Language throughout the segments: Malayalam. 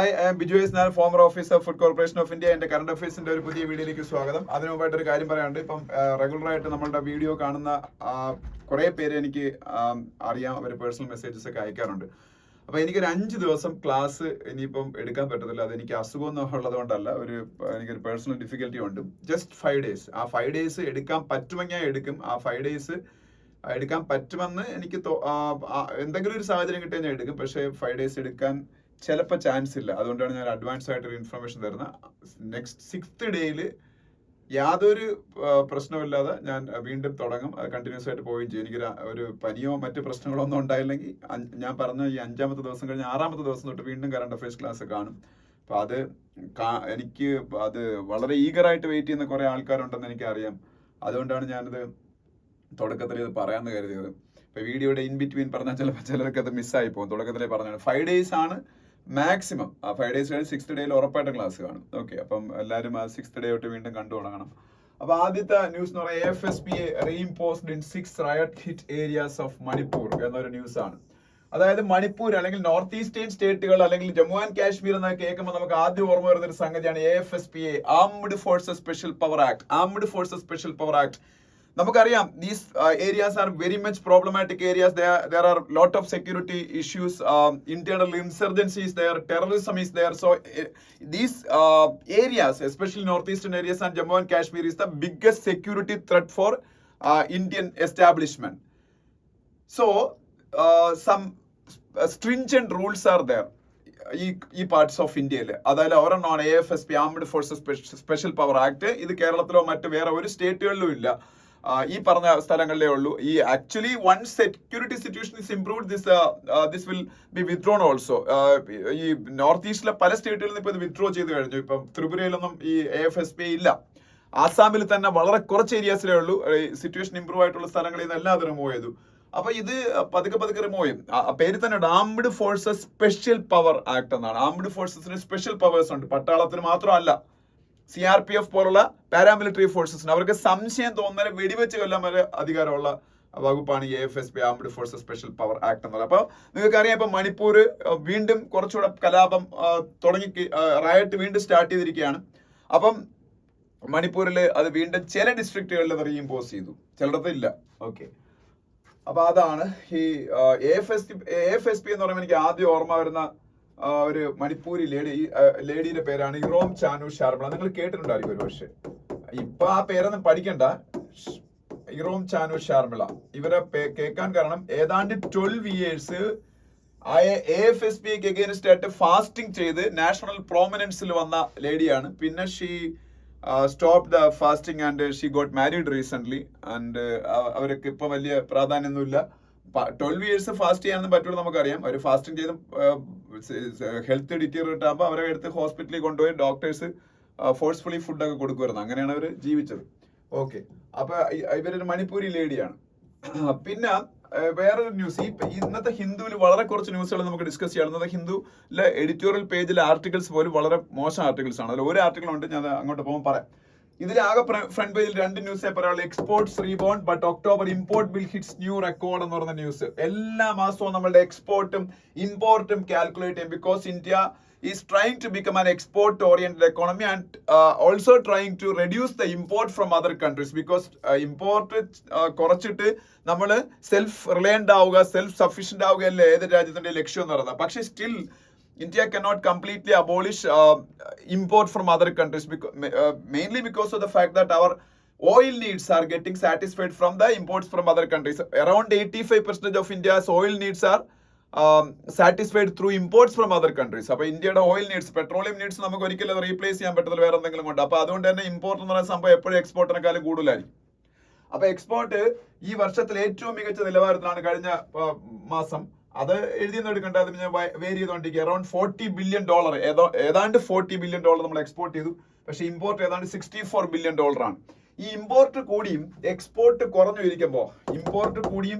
Hi, I am Biju S Nair, former officer Food Corporation of India. എൻ്റെ കറണ്ട് അഫയേഴ്സിന്റെ ഒരു പുതിയ വീഡിയോയിലേക്ക് സ്വാഗതം. അതിനു മുമ്പായിട്ട് ഒരു കാര്യം പറയാനുണ്ട്. ഇപ്പം റെഗുലറായിട്ട് നമ്മളുടെ വീഡിയോ കാണുന്ന കുറേ പേര് എനിക്ക് അറിയാം, അവർ പേഴ്സണൽ മെസ്സേജസ് ഒക്കെ അയക്കാറുണ്ട്. അപ്പോൾ എനിക്കൊരു 5 ദിവസം ക്ലാസ് ഇനിയിപ്പം എടുക്കാൻ പറ്റത്തില്ല. അതെനിക്ക് അസുഖം ഉള്ളത് കൊണ്ടല്ല, എനിക്കൊരു പേഴ്സണൽ ഡിഫിക്കൽറ്റി ഉണ്ട്. Just 5 days. ആ 5 days എടുക്കാൻ പറ്റുമെങ്കിൽ ഞാൻ എടുക്കും. ആ 5 days എടുക്കാൻ പറ്റുമെന്ന് എനിക്ക് എന്തെങ്കിലും ഒരു സാഹചര്യം കിട്ടിയാൽ ഞാൻ എടുക്കും. പക്ഷേ 5 days എടുക്കാൻ ചിലപ്പോൾ ചാൻസ് ഇല്ല. അതുകൊണ്ടാണ് ഞാൻ അഡ്വാൻസ് ആയിട്ടൊരു ഇൻഫർമേഷൻ തരുന്നത്. നെക്സ്റ്റ് 6th ഡേയിൽ യാതൊരു പ്രശ്നമില്ലാതെ ഞാൻ വീണ്ടും തുടങ്ങും. അത് കണ്ടിന്യൂസ് ആയിട്ട് പോവുകയും ചെയ്യും. എനിക്ക് ഒരു പനിയോ മറ്റ് പ്രശ്നങ്ങളോ ഒന്നും ഉണ്ടായില്ലെങ്കിൽ ഞാൻ പറഞ്ഞ ഈ 5ാമത്തെ ദിവസം കഴിഞ്ഞ് 6ാമത്തെ ദിവസം തൊട്ട് വീണ്ടും കറണ്ട് അഫയേഴ്സ് ക്ലാസ് കാണും. അപ്പോൾ എനിക്ക് അത് വളരെ ഈഗറായിട്ട് വെയിറ്റ് ചെയ്യുന്ന കുറേ ആൾക്കാരുണ്ടെന്ന് എനിക്കറിയാം. അതുകൊണ്ടാണ് ഞാനിത് തുടക്കത്തിൽ ഇത് പറയാമെന്ന് കരുതിയത്. ഇപ്പോൾ വീഡിയോയുടെ ഇൻ ബിറ്റ്വീൻ പറഞ്ഞാൽ ചിലർക്ക് അത് മിസ്സായി പോകും. തുടക്കത്തിലേ പറഞ്ഞാണ് 5 days ആണ് മാക്സിമം. ആ 5 days കഴിഞ്ഞ് 6th ഡേയിൽ ഉറപ്പായിട്ട് ക്ലാസ് കാണും. ഓക്കെ, അപ്പം എല്ലാവരും ആ 6th ഡേ തൊട്ട് വീണ്ടും കണ്ടു തുടങ്ങണം. അപ്പോൾ ആദ്യത്തെ ന്യൂസ് എന്ന് പറയുന്നത് AFSPA reimposed in 6 riot hit areas of Manipur എന്നൊരു ന്യൂസ് ആണ്. അതായത് മണിപ്പൂർ അല്ലെങ്കിൽ നോർത്ത് ഈസ്റ്റേൺ സ്റ്റേറ്റുകൾ അല്ലെങ്കിൽ ജമ്മു ആൻഡ് കാശ്മീർ എന്നൊക്കെ കേൾക്കുമ്പോൾ നമുക്ക് ആദ്യം ഓർമ്മ വരുന്ന ഒരു സംഗതിയാണ് AFSPA, armed forces special power act. Armed forces special power act നമുക്കറിയാം. These areas are very much problematic areas. There are lot of security issues, internal insurgency is there, terrorism is there. So these areas, especially northeastern areas and Jammu and Kashmir, is the biggest security threat for Indian establishment. So some stringent rules are there ഈ പാർട്സ് ഓഫ് ഇന്ത്യയിൽ. അതായത് ഒരെണ്ണമാണ് AFSP, armed forces special power act. ഇത് കേരളത്തിലോ മറ്റ് വേറെ ഒരു സ്റ്റേറ്റുകളിലും ഇല്ല, ഈ പറഞ്ഞ സ്ഥലങ്ങളിലേ ഉള്ളൂ. ഈ actually once security situation is improved, this will be withdrawn also. ഈ നോർത്ത് ഈസ്റ്റിലെ പല സ്റ്റേറ്റുകളിൽ നിന്ന് ഇപ്പോൾ ഇത് വിത്ഡ്രോ ചെയ്ത് കഴിഞ്ഞു. ഇപ്പം ത്രിപുരയിലൊന്നും ഈ AFSP ഇല്ല. ആസാമിൽ തന്നെ വളരെ കുറച്ച് ഏരിയാസിലേ ഉള്ളൂ. സിറ്റുവേഷൻ ഇംപ്രൂവ് ആയിട്ടുള്ള സ്ഥലങ്ങളിൽ നിന്ന് എല്ലാം അത് റിമൂവ് ചെയ്തു. അപ്പൊ ഇത് പതുക്കെ റിമൂവ് ചെയ്യും. പേര് തന്നെ armed forces special power act എന്നാണ്. ആംഡ് ഫോഴ്സസിന് സ്പെഷ്യൽ പവേഴ്സ് ഉണ്ട്. പട്ടാളത്തിന് മാത്രമല്ല, CRPF പോലുള്ള പാരാമിലിറ്ററി ഫോഴ്സസിന് അവർക്ക് സംശയം തോന്നുന്നവരെ വെടിവെച്ച് കൊല്ലാൻ വരെ അധികാരമുള്ള വകുപ്പാണ് ഈ AFSP, armed forces special power act എന്നുള്ളത്. അപ്പോൾ നിങ്ങൾക്കറിയാം, ഇപ്പൊ മണിപ്പൂർ വീണ്ടും കുറച്ചുകൂടെ കലാപം റയറ്റ് വീണ്ടും സ്റ്റാർട്ട് ചെയ്തിരിക്കുകയാണ്. അപ്പം മണിപ്പൂരിൽ അത് വീണ്ടും ചില ഡിസ്ട്രിക്റ്റുകളിൽ അത് റീഇംപോസ് ചെയ്തു, ചിലയിടത്ത് ഇല്ല. ഓക്കെ, അപ്പൊ അതാണ് ഈ AFSP എന്ന് പറയുമ്പോൾ എനിക്ക് ആദ്യം ഓർമ്മ വരുന്ന ഒരു മണിപ്പൂരി ലേഡിയുടെ പേരാണ് ഇറോം ചാനു ശർമിള. നിങ്ങൾ കേട്ടിട്ടുണ്ടായിരിക്കും ഒരു പക്ഷേ. ഇപ്പൊ ആ പേരൊന്നും പഠിക്കണ്ട. ഇറോം ചാനു ശർമിള ഇവരെ കേൾക്കാൻ കാരണം ഏതാണ്ട് 12 years AFSPക്ക് അഗെയിൻസ്റ്റ് ആയിട്ട് ഫാസ്റ്റിംഗ് ചെയ്ത് നാഷണൽ പ്രോമിനൻസിൽ വന്ന ലേഡിയാണ്. പിന്നെ she stop the fasting and she got married recent. And അവർക്ക് ഇപ്പൊ വലിയ പ്രാധാന്യമൊന്നുമില്ല. 12 years ഫാസ്റ്റ് ചെയ്യാനൊന്നും പറ്റുള്ളൂ. നമുക്കറിയാം, അവർ ഫാസ്റ്റിംഗ് ചെയ്ത് ഹെൽത്ത് ഡിറ്റീറിയേറ്റ് ആകുമ്പോൾ അവരെ എടുത്ത് ഹോസ്പിറ്റലിൽ കൊണ്ടുപോയി ഡോക്ടേഴ്സ് ഫോഴ്സ്ഫുള്ളി ഫുഡൊക്കെ കൊടുക്കുമായിരുന്നു. അങ്ങനെയാണ് അവർ ജീവിച്ചത്. ഓക്കെ, അപ്പൊ ഇവരൊരു മണിപ്പൂരി ലേഡിയാണ്. പിന്നെ വേറൊരു ന്യൂസ്, ഇന്നത്തെ ഹിന്ദുവിൽ വളരെ കുറച്ച് ന്യൂസുകൾ നമുക്ക് ഡിസ്കസ് ചെയ്യാം. ഇന്നത്തെ ഹിന്ദുവിലെ എഡിറ്റോറിയൽ പേജിലെ ആർട്ടിക്കിൾസ് പോലും വളരെ മോശം ആർട്ടിക്കിൾസ് ആണ്. അതിൽ ഒരു ആർട്ടിക്കിൾ ഉണ്ട്, ഞാൻ അങ്ങോട്ട് പോകുമ്പോൾ പറയാം. ഇതിലാകെ ഫ്രണ്ട് പേജിൽ 2 ന്യൂസേ പറയാനുള്ളൂ. Exports rebound but October import bill hits new record എന്ന് പറഞ്ഞ ന്യൂസ്. എല്ലാ മാസവും നമ്മളുടെ എക്സ്പോർട്ടും ഇമ്പോർട്ടും കാൽക്കുലേറ്റ് ചെയ്യും. Because India is trying to become an export oriented economy and also trying to reduce the import from other countries. Because import കുറച്ചിട്ട് നമ്മൾ സെൽഫ് റിലയന്റ് ആവുക, സെൽഫ് സഫീഷ്യന്റ് ആവുകയല്ലേ ഏത് രാജ്യത്തിന്റെ ലക്ഷ്യം എന്ന് പറയുന്നത്. പക്ഷേ still India cannot completely abolish import from other countries, mainly because of the fact that our oil needs are getting satisfied from the imports from other countries. Around 85% of India's oil needs are satisfied through imports from other countries. അപ്പോൾ ഇന്ത്യയുടെ ഓയിൽ നീഡ്സ്, പെട്രോളിയം നീഡ്സ് നമുക്ക് ഒരിക്കലും റീപ്ലേസ് ചെയ്യാൻ പറ്റത്തില്ല വേറെ എന്തെങ്കിലും കൊണ്ട്. അപ്പോൾ അതുകൊണ്ട് തന്നെ ഇമ്പോർട്ട് എന്ന് പറയുന്ന സംഭവം എപ്പോഴും എക്സ്പോർട്ടിനെക്കാളും കൂടുതലായിരിക്കും. അപ്പൊ എക്സ്പോർട്ട് ഈ വർഷത്തിൽ ഏറ്റവും മികച്ച നിലവാരത്തിലാണ് കഴിഞ്ഞ മാസം. അത് എഴുതിയൊന്നും എടുക്കേണ്ട, അത് ഞാൻ വേരി ചെയ്തോണ്ടിരിക്കുക. അറൌണ്ട് $40 billion, ഏതാണ്ട് $40 billion നമ്മൾ എക്സ്പോർട്ട് ചെയ്തു. പക്ഷെ ഇമ്പോർട്ട് ഏതാണ്ട് $64 billion ആണ്. ഈ ഇമ്പോർട്ട് കൂടിയും എക്സ്പോർട്ട് കുറഞ്ഞു ഇരിക്കുമ്പോൾ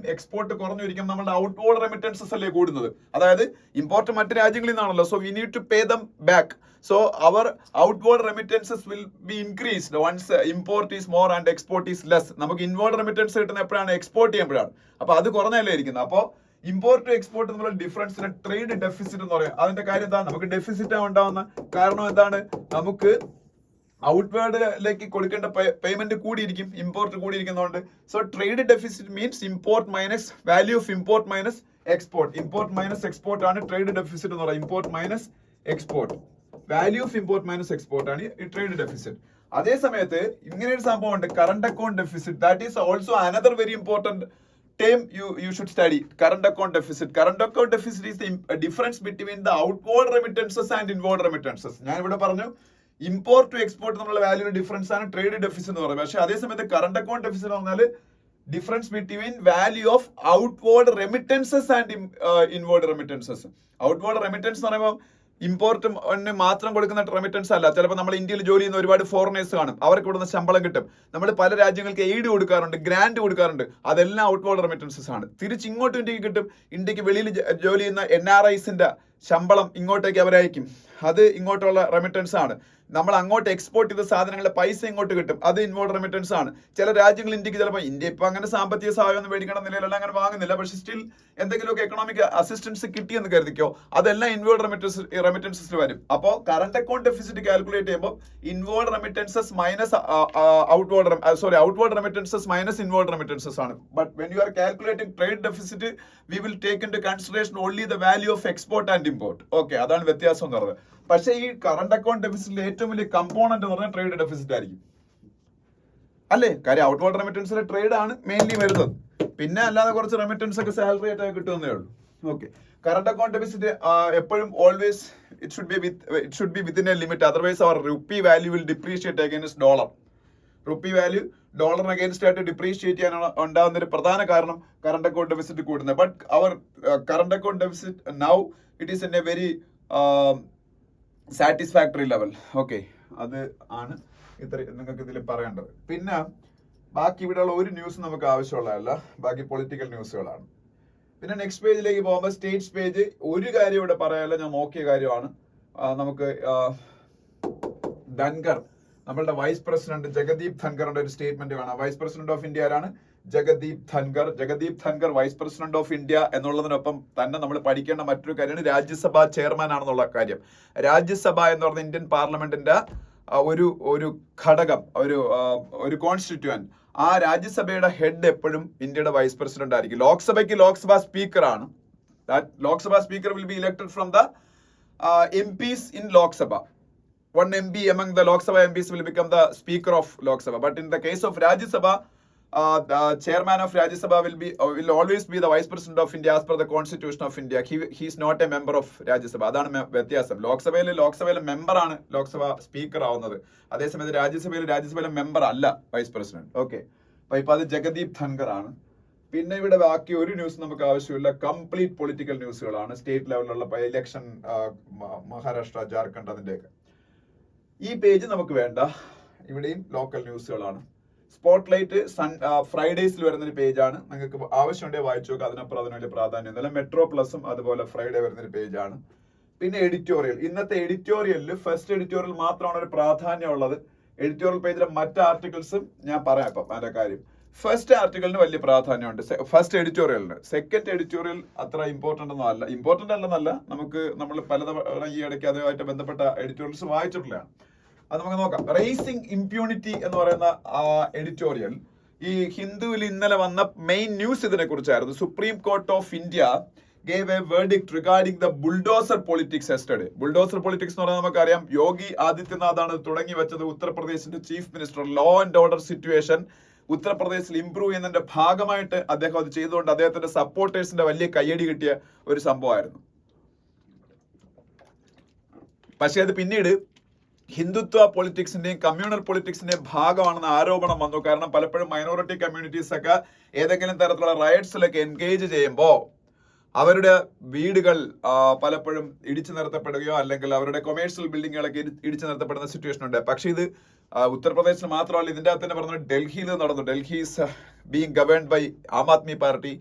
നമ്മുടെ ഔട്ട്വേർഡ് റെമിറ്റൻസസ് അല്ലേ കൂടുന്നത്. അതായത് ഇമ്പോർട്ട് മറ്റ് രാജ്യങ്ങളിൽ നിന്നാണല്ലോ. So we need to pay them back. So our outward remittances will be increased once import is more and export is less. നമുക്ക് ഇൻവേർഡ് റെമിറ്റൻസ് കിട്ടുന്ന എപ്പോഴാണ്? എക്സ്പോർട്ട് ചെയ്യുമ്പോഴാണ്. അപ്പൊ അത് കുറഞ്ഞല്ലേ ഇരിക്കുന്നത്. അപ്പോൾ ഇമ്പോർട്ട് ടു എക്സ്പോർട്ട് എന്നുള്ള ഡിഫറൻസിനെ ട്രേഡ് ഡെഫിസിറ്റ് എന്ന് പറയാം. അതിന്റെ കാര്യം എന്താണ്? നമുക്ക് ഡെഫിസിറ്റ് ഉണ്ടാവുന്ന കാരണം എന്താണ്? നമുക്ക് ഔട്ട്വേർഡിലേക്ക് കൊടുക്കേണ്ട പേയ്മെന്റ് കൂടിയിരിക്കും, ഇമ്പോർട്ട് കൂടിയിരിക്കുന്നതുകൊണ്ട്. So trade deficit means import minus value of import minus export. Import minus export ആണ് ട്രേഡ് ഡെഫിസിറ്റ് എന്ന് പറയുന്നത്. Import minus export, value of import minus export ആണ് ഈ ട്രേഡ് ഡെഫിസിറ്റ്. അതേ സമയത്ത് ഇങ്ങനെ ഒരു സംഭവം ഉണ്ട്, current account deficit. That is also another very important term you should study. Current account deficit. Current account deficit is the difference between the outward remittances and inward remittances. ഞാൻ ഇവിടെ പറഞ്ഞു ഇമ്പോർട്ട് ടു എക്സ്പോർട്ട് എന്നുള്ള വാല്യൂയുടെ ഡിഫറൻസ് ആണ് ട്രേഡ് ഡെഫിസിറ്റ് എന്ന് പറയുന്നത്. പക്ഷേ അതേസമയത്ത് കറണ്ട് അക്കൗണ്ട് ഡെഫിസിറ്റ് എന്ന് പറഞ്ഞാൽ difference between value of outward remittances and inward remittances. Outward remittance എന്ന് പറയുമ്പോൾ ഇമ്പോർട്ട് മാത്രം കൊടുക്കുന്ന റെമിറ്റൻസ് അല്ല. ചിലപ്പോൾ നമ്മൾ ഇന്ത്യയിൽ ജോലി ചെയ്യുന്ന ഒരുപാട് ഫോറിനേഴ്സ് കാണും, അവർക്ക് ഇവിടുന്ന് ശമ്പളം കിട്ടും. നമ്മൾ പല രാജ്യങ്ങൾക്ക് എയ്ഡ് കൊടുക്കാറുണ്ട്, ഗ്രാൻഡ് കൊടുക്കാറുണ്ട്, അതെല്ലാം ഔട്ട്വേർഡ് റെമിറ്റൻസസ് ആണ്. തിരിച്ച് ഇങ്ങോട്ട് ഇന്ത്യക്ക് കിട്ടും. ഇന്ത്യക്ക് വെളിയിൽ ജോലി ചെയ്യുന്ന NRIസിന്റെ ശമ്പളം ഇങ്ങോട്ടേക്ക് അവരയക്കും, അത് ഇങ്ങോട്ടുള്ള റെമിറ്റൻസ് ആണ്. നമ്മൾ അങ്ങോട്ട് എക്സ്പോർട്ട് ചെയ്ത സാധനങ്ങളുടെ പൈസ ഇങ്ങോട്ട് കിട്ടും, അത് ഇൻവേർഡ് റെമിറ്റൻസ് ആണ്. ചില രാജ്യങ്ങൾ ഇന്ത്യക്ക് ചിലപ്പോൾ, ഇന്ത്യ ഇപ്പൊ അങ്ങനെ സാമ്പത്തിക സഹായം ഒന്നും മേടിക്കണം നിലയിലെല്ലാം അങ്ങനെ വാങ്ങുന്നില്ല, പക്ഷെ സ്റ്റിൽ എന്തെങ്കിലുമൊക്കെ എക്കണോമിക് അസിസ്റ്റൻസ് കിട്ടിയെന്ന് കരുതിക്കോ, അതെല്ലാം ഇൻവേർഡ് റെമിറ്റൻസസിൽ വരും. അപ്പോൾ കറണ്ട് അക്കൗണ്ട് ഡെഫിസിറ്റ് കാൽക്കുലേറ്റ് ചെയ്യുമ്പോൾ inward remittances minus outward remittances minus inward remittances ആണ്. But when you are calculating trade deficit we will take into consideration only the value of export and import. Okay, അതാണ് വ്യത്യാസം എന്ന് പറയുന്നത്. പക്ഷേ ഈ കറണ്ട് അക്കൗണ്ട് ഡെഫിസിറ്റിലെ ഏറ്റവും വലിയ കമ്പോണന്റ് എന്ന് പറഞ്ഞാൽ ട്രേഡ് ഡെഫിസിറ്റ് ആയിരിക്കും, അല്ലേ? കാര്യം ഔട്ട്വേർഡ് റെമിറ്റൻസിലെ ട്രേഡ് ആണ് മെയിൻലി വരുന്നത്, പിന്നെ അല്ലാതെ കുറച്ച് റെമിറ്റൻസ് ഒക്കെ സാലറി ആയിട്ട് കിട്ടുന്നേ ഉള്ളൂ. ഓക്കെ, കറണ്ട് അക്കൗണ്ട് ഡെഫിസിറ്റ് എപ്പോഴും always it should be within a limit, otherwise our rupee value will depreciate against dollar. Rupee value ഡോളറിന് അഗൈൻസ്റ്റ് ആയിട്ട് ഡിപ്രീഷിയേറ്റ് ചെയ്യാൻ ഉണ്ടാകുന്ന ഒരു പ്രധാന കാരണം കറണ്ട് അക്കൗണ്ട് ഡെഫിസിറ്റ് കൂടുന്നത്. But our current account deficit now it is in a very satisfactory level. Okay, അത് ആണ് നിങ്ങൾക്ക് ഇതിൽ പറയേണ്ടത്. പിന്നെ ബാക്കി ഇവിടെയുള്ള ഒരു ന്യൂസ് നമുക്ക് ആവശ്യമുള്ളതല്ല, ബാക്കി പൊളിറ്റിക്കൽ ന്യൂസുകളാണ്. പിന്നെ നെക്സ്റ്റ് പേജിലേക്ക് പോകുമ്പോൾ സ്റ്റേറ്റ്സ് പേജ്, ഒരു കാര്യം ഇവിടെ പറയാനല്ല, ഞാൻ നോക്കിയ കാര്യമാണ്. നമുക്ക് ധൻഖർ, നമ്മളുടെ വൈസ് പ്രസിഡന്റ് ജഗദീപ് ധൻഖറിന്റെ ഒരു സ്റ്റേറ്റ്മെന്റ് വേണം. വൈസ് പ്രസിഡന്റ് ഓഫ് ഇന്ത്യ ആരാണ്? Jagdeep Dhankhar vice president of India എന്നുള്ളതിനൊപ്പം തന്നെ നമ്മൾ പഠിക്കേണ്ട മറ്റൊരു കാര്യമാണ് രാജ്യസഭ ചെയർമാൻ ആണെന്നുള്ള കാര്യം. രാജ്യസഭ എന്ന് പറഞ്ഞ ഇന്ത്യൻ പാർലമെന്റിന്റെ ഒരു ഘടകം, ഒരു കോൺസ്റ്റിറ്റ്യൂവന്റ്. ആ രാജ്യസഭയുടെ ഹെഡ് എപ്പോഴും ഇന്ത്യയുടെ വൈസ് പ്രസിഡന്റ് ആയിരിക്കും. ലോക്സഭയ്ക്ക് ലോക്സഭ സ്പീക്കർ ആണ്. Lok Sabha speaker will be elected from the MPs in Lok Sabha. One MP among the Lok Sabha MPs will become the Speaker of Lok Sabha. But in the case of Rajya Sabha, the chairman of Rajya Sabha will always be the vice president of India as per the constitution of India. He is not a member of Rajya Sabha. അതാണ് വ്യത്യാസം. ലോക്സഭയിലെ മെമ്പർ ആണ് ലോക്സഭ സ്പീക്കർ ആവുന്നത്. അതേസമയത്ത് രാജ്യസഭയിലെ മെമ്പർ അല്ല വൈസ് പ്രസിഡന്റ്. ഓക്കെ, അപ്പൊ ഇപ്പൊ അത് ജഗദീപ് ധൻഖർ ആണ്. പിന്നെ ഇവിടെ ബാക്കി ഒരു ന്യൂസ് നമുക്ക് ആവശ്യമില്ല, കംപ്ലീറ്റ് പൊളിറ്റിക്കൽ ന്യൂസുകളാണ്. സ്റ്റേറ്റ് ലെവലിലുള്ള ഇലക്ഷൻ, മഹാരാഷ്ട്ര, ജാർഖണ്ഡ്, അതിന്റെയൊക്കെ. ഈ പേജ് നമുക്ക് വേണ്ട, ഇവിടെയും ലോക്കൽ ന്യൂസുകളാണ്. സ്പോട്ട്ലൈറ്റ് ഫ്രൈഡേസിൽ വരുന്നൊരു പേജാണ്, നിങ്ങൾക്ക് ആവശ്യമുണ്ടെങ്കിൽ വായിച്ചു നോക്കുക. അതിനപ്പുറം അതിന് വലിയ പ്രാധാന്യം. മെട്രോ പ്ലസും അതുപോലെ ഫ്രൈഡേ വരുന്നൊരു പേജാണ്. പിന്നെ എഡിറ്റോറിയൽ, ഇന്നത്തെ എഡിറ്റോറിയലിൽ ഫസ്റ്റ് എഡിറ്റോറിയൽ മാത്രമാണ് ഒരു പ്രാധാന്യമുള്ളത്. എഡിറ്റോറിയൽ പേജിലെ മറ്റ് ആർട്ടിക്കിൾസും ഞാൻ പറയാം ഇപ്പം അതിന്റെ കാര്യം. ഫസ്റ്റ് ആർട്ടിക്കിളിന് വലിയ പ്രാധാന്യമുണ്ട്, ഫസ്റ്റ് എഡിറ്റോറിയലിന്. സെക്കൻഡ് എഡിറ്റോറിയൽ അത്ര ഇമ്പോർട്ടന്റ് അല്ലെന്നല്ല, നമ്മൾ പലതവണ ഈ ഇടയ്ക്ക് അതുമായിട്ട് ബന്ധപ്പെട്ട എഡിറ്റോറിയൽസ് വായിച്ചിട്ടുള്ളതാണ്. അത് നമുക്ക് നോക്കാം. റേസിംഗ് ഇംപ്യൂണിറ്റി എന്ന് പറയുന്ന എഡിറ്റോറിയൽ ഈ ഹിന്ദുവിൽ ഇന്നലെ വന്ന മെയിൻ ന്യൂസ് ഇതിനെ കുറിച്ചായിരുന്നു. Supreme court of India gave a verdict regarding the bulldozer politics yesterday. Bulldozer politics എന്ന് പറഞ്ഞാൽ നമുക്കറിയാം, യോഗി ആദിത്യനാഥ് ആണ് തുടങ്ങി വെച്ചത്. ഉത്തർപ്രദേശിന്റെ chief minister. Law and order situation ഉത്തർപ്രദേശിൽ ഇംപ്രൂവ് ചെയ്യുന്നതിന്റെ ഭാഗമായിട്ട് അദ്ദേഹം അത് ചെയ്തുകൊണ്ട് അദ്ദേഹത്തിന്റെ സപ്പോർട്ടേഴ്സിന്റെ വലിയ കയ്യടി കിട്ടിയ ഒരു സംഭവമായിരുന്നു. പക്ഷെ അത് പിന്നീട് ഹിന്ദുത്വ പൊളിറ്റിക്സിന്റെയും കമ്മ്യൂണൽ പൊളിറ്റിക്സിന്റെയും ഭാഗമാണെന്ന് ആരോപണം വന്നു. കാരണം പലപ്പോഴും മൈനോറിറ്റി കമ്മ്യൂണിറ്റീസ് ഒക്കെ ഏതെങ്കിലും തരത്തിലുള്ള റൈറ്റ്സിലൊക്കെ എൻഗേജ് ചെയ്യുമ്പോൾ അവരുടെ വീടുകൾ പലപ്പോഴും ഇടിച്ചു നിർത്തപ്പെടുകയോ അല്ലെങ്കിൽ അവരുടെ കൊമേഴ്ഷ്യൽ ബിൽഡിങ്ങുകളൊക്കെ ഇടിച്ചു നിർത്തപ്പെടുന്ന സിറ്റുവേഷൻ ഉണ്ട്. പക്ഷെ ഇത് ഉത്തർപ്രദേശിൽ മാത്രമല്ല, ഇതിന്റെ അകത്ത് തന്നെ പറഞ്ഞത് ഡൽഹിയിൽ നടന്നു. Delhi is being governed by Aam Aadmi Party.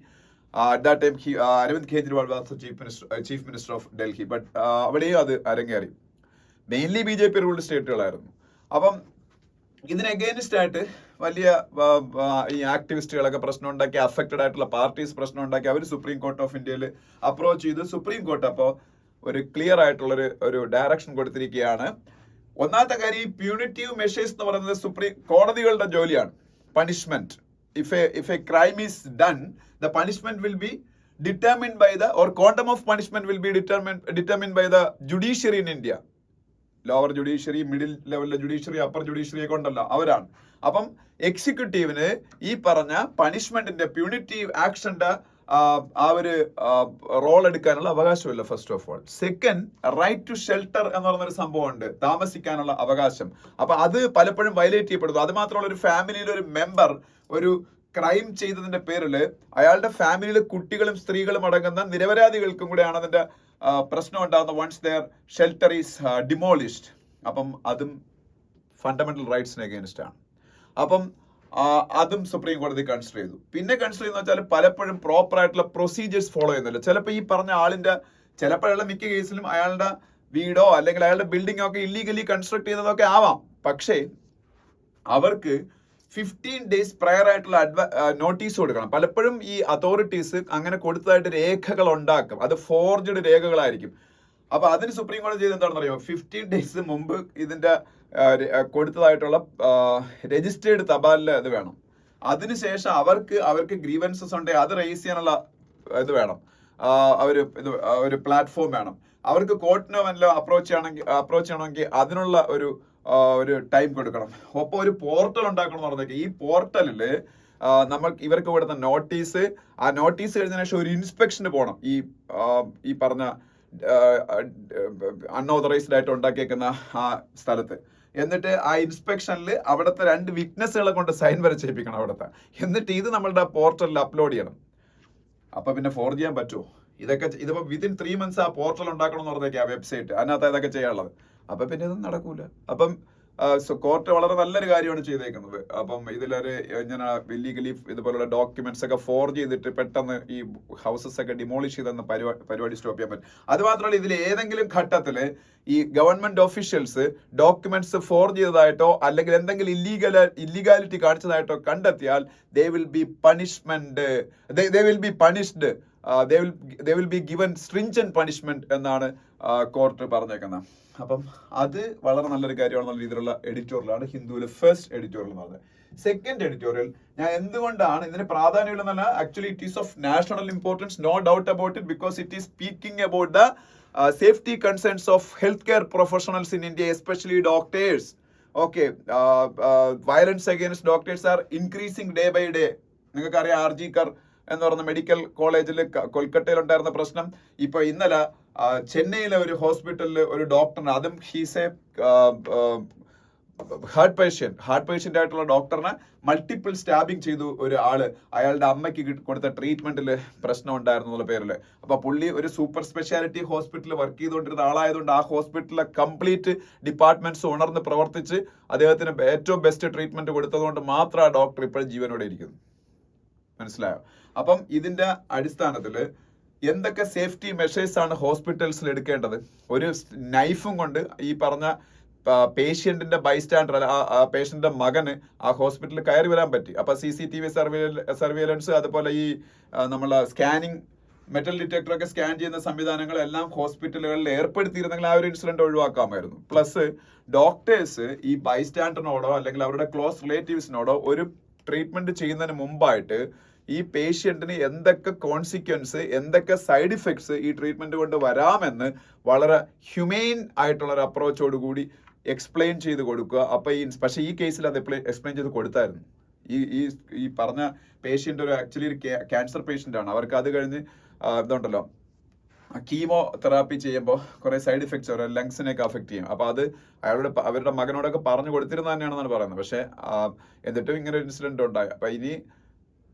At that time, Arvind Kejriwal was the chief minister of Delhi. But അവിടെയും അത് അരങ്ങേറി. മെയിൻലി BJP റൂൾഡ് സ്റ്റേറ്റുകളായിരുന്നു. അപ്പം ഇതിന് അഗെയിൻസ്റ്റ് ആയിട്ട് വലിയ ഈ ആക്ടിവിസ്റ്റുകളൊക്കെ പ്രശ്നം ഉണ്ടാക്കി, അഫക്റ്റഡ് ആയിട്ടുള്ള പാർട്ടീസ് പ്രശ്നം ഉണ്ടാക്കി, അവർ സുപ്രീം കോർട്ട് ഓഫ് ഇന്ത്യയിൽ അപ്രോച്ച് ചെയ്ത് സുപ്രീം കോർട്ട് അപ്പോൾ ഒരു ക്ലിയർ ആയിട്ടുള്ളൊരു ഒരു ഡയറക്ഷൻ കൊടുത്തിരിക്കുകയാണ്. ഒന്നാമത്തെ കാര്യം, ഈ പ്യൂണിറ്റീവ് മെഷേഴ്സ് എന്ന് പറയുന്നത് സുപ്രീം കോടതികളുടെ ജോലിയാണ്. Punishment, if A crime is done, the punishment will be determined by the, or quantum of punishment will be determined by the judiciary in India. Lower judiciary, middle ലെവലിലെ ജുഡീഷ്യറി, അപ്പർ ജുഡീഷ്യറി ഒക്കെ ഉണ്ടല്ലോ, അവരാണ്. അപ്പം എക്സിക്യൂട്ടീവിന് ഈ പറഞ്ഞ പണിഷ്മെന്റിന്റെ പ്യൂണിറ്റീവ് ആക്ഷന്റെ ആ ഒരു റോൾ എടുക്കാനുള്ള അവകാശമില്ല, first of all. Second, right to shelter എന്ന് പറയുന്നൊരു സംഭവമുണ്ട്, താമസിക്കാനുള്ള അവകാശം. അപ്പൊ അത് പലപ്പോഴും വയലേറ്റ് ചെയ്യപ്പെടുന്നു. അത് മാത്രമല്ല, ഒരു ഫാമിലിയിൽ ഒരു മെമ്പർ ഒരു ക്രൈം ചെയ്തതിന്റെ പേരിൽ അയാളുടെ ഫാമിലിയിലെ കുട്ടികളും സ്ത്രീകളും അടങ്ങുന്ന നിരപരാധികൾക്കും കൂടെയാണ് അതിന്റെ പ്രശ്നം ഉണ്ടാകുന്നത് once their shelter is demolished. അപ്പം അതും ഫണ്ടമെന്റൽ റൈറ്റ്സിന് അഗെയിൻസ്റ്റ് ആണ്. അപ്പം അതും സുപ്രീം കോടതി കൺസിഡർ ചെയ്തു. പിന്നെ കൺസിഡർ ചെയ്യുന്ന വെച്ചാൽ പലപ്പോഴും പ്രോപ്പർ ആയിട്ടുള്ള പ്രൊസീജിയേഴ്സ് ഫോളോ ചെയ്യുന്നില്ല. ചിലപ്പോൾ ഈ പറഞ്ഞ ആളിന്റെ, ചിലപ്പോഴുള്ള മിക്ക കേസിലും അയാളുടെ വീടോ അല്ലെങ്കിൽ അയാളുടെ ബിൽഡിങ്ങോ ഒക്കെ ഇല്ലീഗലി കൺസ്ട്രക്ട് ചെയ്തതൊക്കെ ആവാം. പക്ഷേ അവർക്ക് 15 days പ്രയർ ആയിട്ടുള്ള നോട്ടീസ് കൊടുക്കണം. പലപ്പോഴും ഈ അതോറിറ്റീസ് അങ്ങനെ കൊടുത്തതായിട്ട് രേഖകൾ ഉണ്ടാക്കും, അത് ഫോർജ്ഡ് രേഖകളായിരിക്കും. അപ്പൊ അതിന് സുപ്രീം കോടതി ചെയ്ത് എന്താണെന്ന് അറിയാമോ, 15 days മുമ്പ് ഇതിന്റെ കൊടുത്തതായിട്ടുള്ള രജിസ്റ്റേർഡ് തപാലില് ഇത് വേണം. അതിനുശേഷം അവർക്ക് ഗ്രീവൻസസ് ഉണ്ടെങ്കിൽ അത് റേസ് ചെയ്യാനുള്ള ഇത് വേണം, ഒരു പ്ലാറ്റ്ഫോം വേണം. അവർക്ക് കോർട്ടിനോ വല്ലോ അപ്രോച്ച് ചെയ്യണമെങ്കിൽ അതിനുള്ള ഒരു ടൈം കൊടുക്കണം. ഒപ്പം ഒരു പോർട്ടൽ ഉണ്ടാക്കണം എന്ന് പറഞ്ഞേക്ക്. ഈ പോർട്ടലിൽ ഇവർക്ക് കൊടുത്ത നോട്ടീസ്, ആ നോട്ടീസ് കഴിഞ്ഞതിന് ശേഷം ഒരു ഇൻസ്പെക്ഷന് പോകണം ഈ പറഞ്ഞ അൺഓതറൈസ്ഡ് ആയിട്ട് ഉണ്ടാക്കിയേക്കുന്ന ആ സ്ഥലത്ത്. എന്നിട്ട് ആ ഇൻസ്പെക്ഷനിൽ അവിടുത്തെ 2 വിറ്റ്നസ്സുകളെ കൊണ്ട് സൈൻ വരച്ചേൽപ്പിക്കണം അവിടുത്തെ. എന്നിട്ട് ഇത് നമ്മളുടെ പോർട്ടലിൽ അപ്ലോഡ് ചെയ്യണം. അപ്പൊ പിന്നെ ഫോർജ് ചെയ്യാൻ പറ്റുമോ? ഇതിപ്പോ വിതിൻ 3 months ആ പോർട്ടൽ ഉണ്ടാക്കണം എന്ന് പറഞ്ഞേക്കാ വെബ്സൈറ്റ്, അതിനകത്ത് ഇതൊക്കെ ചെയ്യാനുള്ളത്. അപ്പൊ പിന്നെ ഇതൊന്നും നടക്കൂല. അപ്പം കോർട്ട് വളരെ നല്ലൊരു കാര്യമാണ് ചെയ്തേക്കുന്നത്. അപ്പം ഇതിലൊരു ഇങ്ങനെ ഇല്ലീഗലി ഇതുപോലുള്ള ഡോക്യുമെന്റ്സ് ഒക്കെ ഫോർജ് ചെയ്തിട്ട് പെട്ടെന്ന് ഈ ഹൗസസ് ഒക്കെ ഡിമോളിഷ് ചെയ്തെന്ന് പരിപാടി സ്റ്റോപ്പ് ചെയ്യാൻ പറ്റും. അത് മാത്രമല്ല, ഇതിൽ ഏതെങ്കിലും ഘട്ടത്തില് ഈ ഗവൺമെന്റ് ഒഫീഷ്യൽസ് ഡോക്യുമെന്റ്സ് ഫോർജ് ചെയ്തതായിട്ടോ അല്ലെങ്കിൽ എന്തെങ്കിലും ഇല്ലീഗാലിറ്റി കാണിച്ചതായിട്ടോ കണ്ടെത്തിയാൽ they will be given stringent punishment എന്നാണ് കോർട്ട് പറഞ്ഞേക്കുന്നത്. അപ്പം അത് വളരെ നല്ലൊരു കാര്യമാണെന്നുള്ള രീതിയിലുള്ള എഡിറ്റോറിയലാണ് ഹിന്ദുവിലെ ഫസ്റ്റ് എഡിറ്റോറിയൽ എന്ന് പറഞ്ഞത്. സെക്കൻഡ് എഡിറ്റോറിയൽ ഞാൻ എന്തുകൊണ്ടാണ് ഇതിന് പ്രാധാന്യമുള്ളതെന്നല്ല, actually it is of national importance, no doubt about it, because it is speaking about the safety concerns of healthcare professionals in India, especially doctors. Okay, violence against doctors are increasing day by day. നിങ്ങൾക്കറിയാം, ആർജിക്കർ എന്ന് പറയുന്ന മെഡിക്കൽ കോളേജിൽ കൊൽക്കത്തയിൽ ഉണ്ടായിരുന്ന പ്രശ്നം. ഇപ്പൊ ഇന്നലെ ചെന്നൈയിലെ ഒരു ഹോസ്പിറ്റലിൽ ഒരു ഡോക്ടറിന്, അതും ഹീസ് എ ഹാർട്ട് പേഷ്യന്റ് ആയിട്ടുള്ള ഡോക്ടറിനെ മൾട്ടിപ്പിൾ സ്റ്റാബിങ് ചെയ്തു ഒരു ആള്. അയാളുടെ അമ്മയ്ക്ക് കൊടുത്ത ട്രീറ്റ്മെന്റിൽ പ്രശ്നം ഉണ്ടായിരുന്നു എന്നുള്ള പേരില്. അപ്പൊ പുള്ളി ഒരു സൂപ്പർ സ്പെഷ്യാലിറ്റി ഹോസ്പിറ്റലിൽ വർക്ക് ചെയ്തുകൊണ്ടിരുന്ന ആളായതുകൊണ്ട് ആ ഹോസ്പിറ്റലിലെ കംപ്ലീറ്റ് ഡിപ്പാർട്ട്മെന്റ്സ് ഉണർന്ന് പ്രവർത്തിച്ച് അദ്ദേഹത്തിന് ഏറ്റവും ബെസ്റ്റ് ട്രീറ്റ്മെന്റ് കൊടുത്തതുകൊണ്ട് മാത്രം ആ ഡോക്ടർ ഇപ്പോഴും ജീവനോടെ ഇരിക്കുന്നു. മനസ്സിലായോ? അപ്പം ഇതിന്റെ അടിസ്ഥാനത്തില് എന്തൊക്കെ സേഫ്റ്റി മെഷേഴ്സ് ആണ് ഹോസ്പിറ്റൽസിൽ എടുക്കേണ്ടത്? ഒരു നൈഫും കൊണ്ട് ഈ പറഞ്ഞ പേഷ്യന്റിന്റെ ബൈസ്റ്റാൻഡർ, ആ പേഷ്യന്റിന്റെ മകന് ആ ഹോസ്പിറ്റലിൽ കയറി വരാൻ പറ്റി. അപ്പൊ CCTV സർവൈലൻസ്, അതുപോലെ ഈ നമ്മളെ സ്കാനിങ്, മെറ്റൽ ഡിറ്റക്ടർ ഒക്കെ സ്കാൻ ചെയ്യുന്ന സംവിധാനങ്ങളെല്ലാം ഹോസ്പിറ്റലുകളിൽ ഏർപ്പെടുത്തിയിരുന്നെങ്കിൽ ആ ഒരു ഇൻസിഡന്റ് ഒഴിവാക്കാമായിരുന്നു. പ്ലസ് ഡോക്ടേഴ്സ് ഈ ബൈസ്റ്റാൻഡറിനോടോ അല്ലെങ്കിൽ അവരുടെ ക്ലോസ് റിലേറ്റീവ്സിനോടോ ഒരു ട്രീറ്റ്മെന്റ് ചെയ്യുന്നതിന് മുമ്പായിട്ട് ഈ പേഷ്യന്റിന് എന്തൊക്കെ കോൺസിക്വൻസ്, എന്തൊക്കെ സൈഡ് ഇഫക്ട്സ് ഈ ട്രീറ്റ്മെന്റ് കൊണ്ട് വരാമെന്ന് വളരെ ഹ്യൂമെയിൻ ആയിട്ടുള്ള ഒരു അപ്രോച്ചോടുകൂടി എക്സ്പ്ലെയിൻ ചെയ്ത് കൊടുക്കുക. അപ്പൊ പക്ഷേ ഈ കേസിൽ അത് എക്സ്പ്ലെയിൻ ചെയ്ത് കൊടുത്തായിരുന്നു. ഈ പറഞ്ഞ പേഷ്യന്റ് ഒരു ആക്ച്വലി ഒരു ക്യാൻസർ പേഷ്യന്റ് ആണ്. അവർക്ക് അത് കഴിഞ്ഞ് ഇതുണ്ടല്ലോ, കീമോ തെറാപ്പി ചെയ്യുമ്പോൾ കുറെ സൈഡ് ഇഫക്ട്സ് അവരുടെ ലങ്സിനെയൊക്കെ അഫക്ട് ചെയ്യും. അപ്പൊ അത് അവരുടെ മകനോടൊക്കെ പറഞ്ഞു കൊടുത്തിരുന്നത് തന്നെയാണെന്നാണ് പറയുന്നത്. പക്ഷെ എന്നിട്ടും ഇങ്ങനെ ഒരു ഇൻസിഡന്റ് ഉണ്ടായി. അപ്പൊ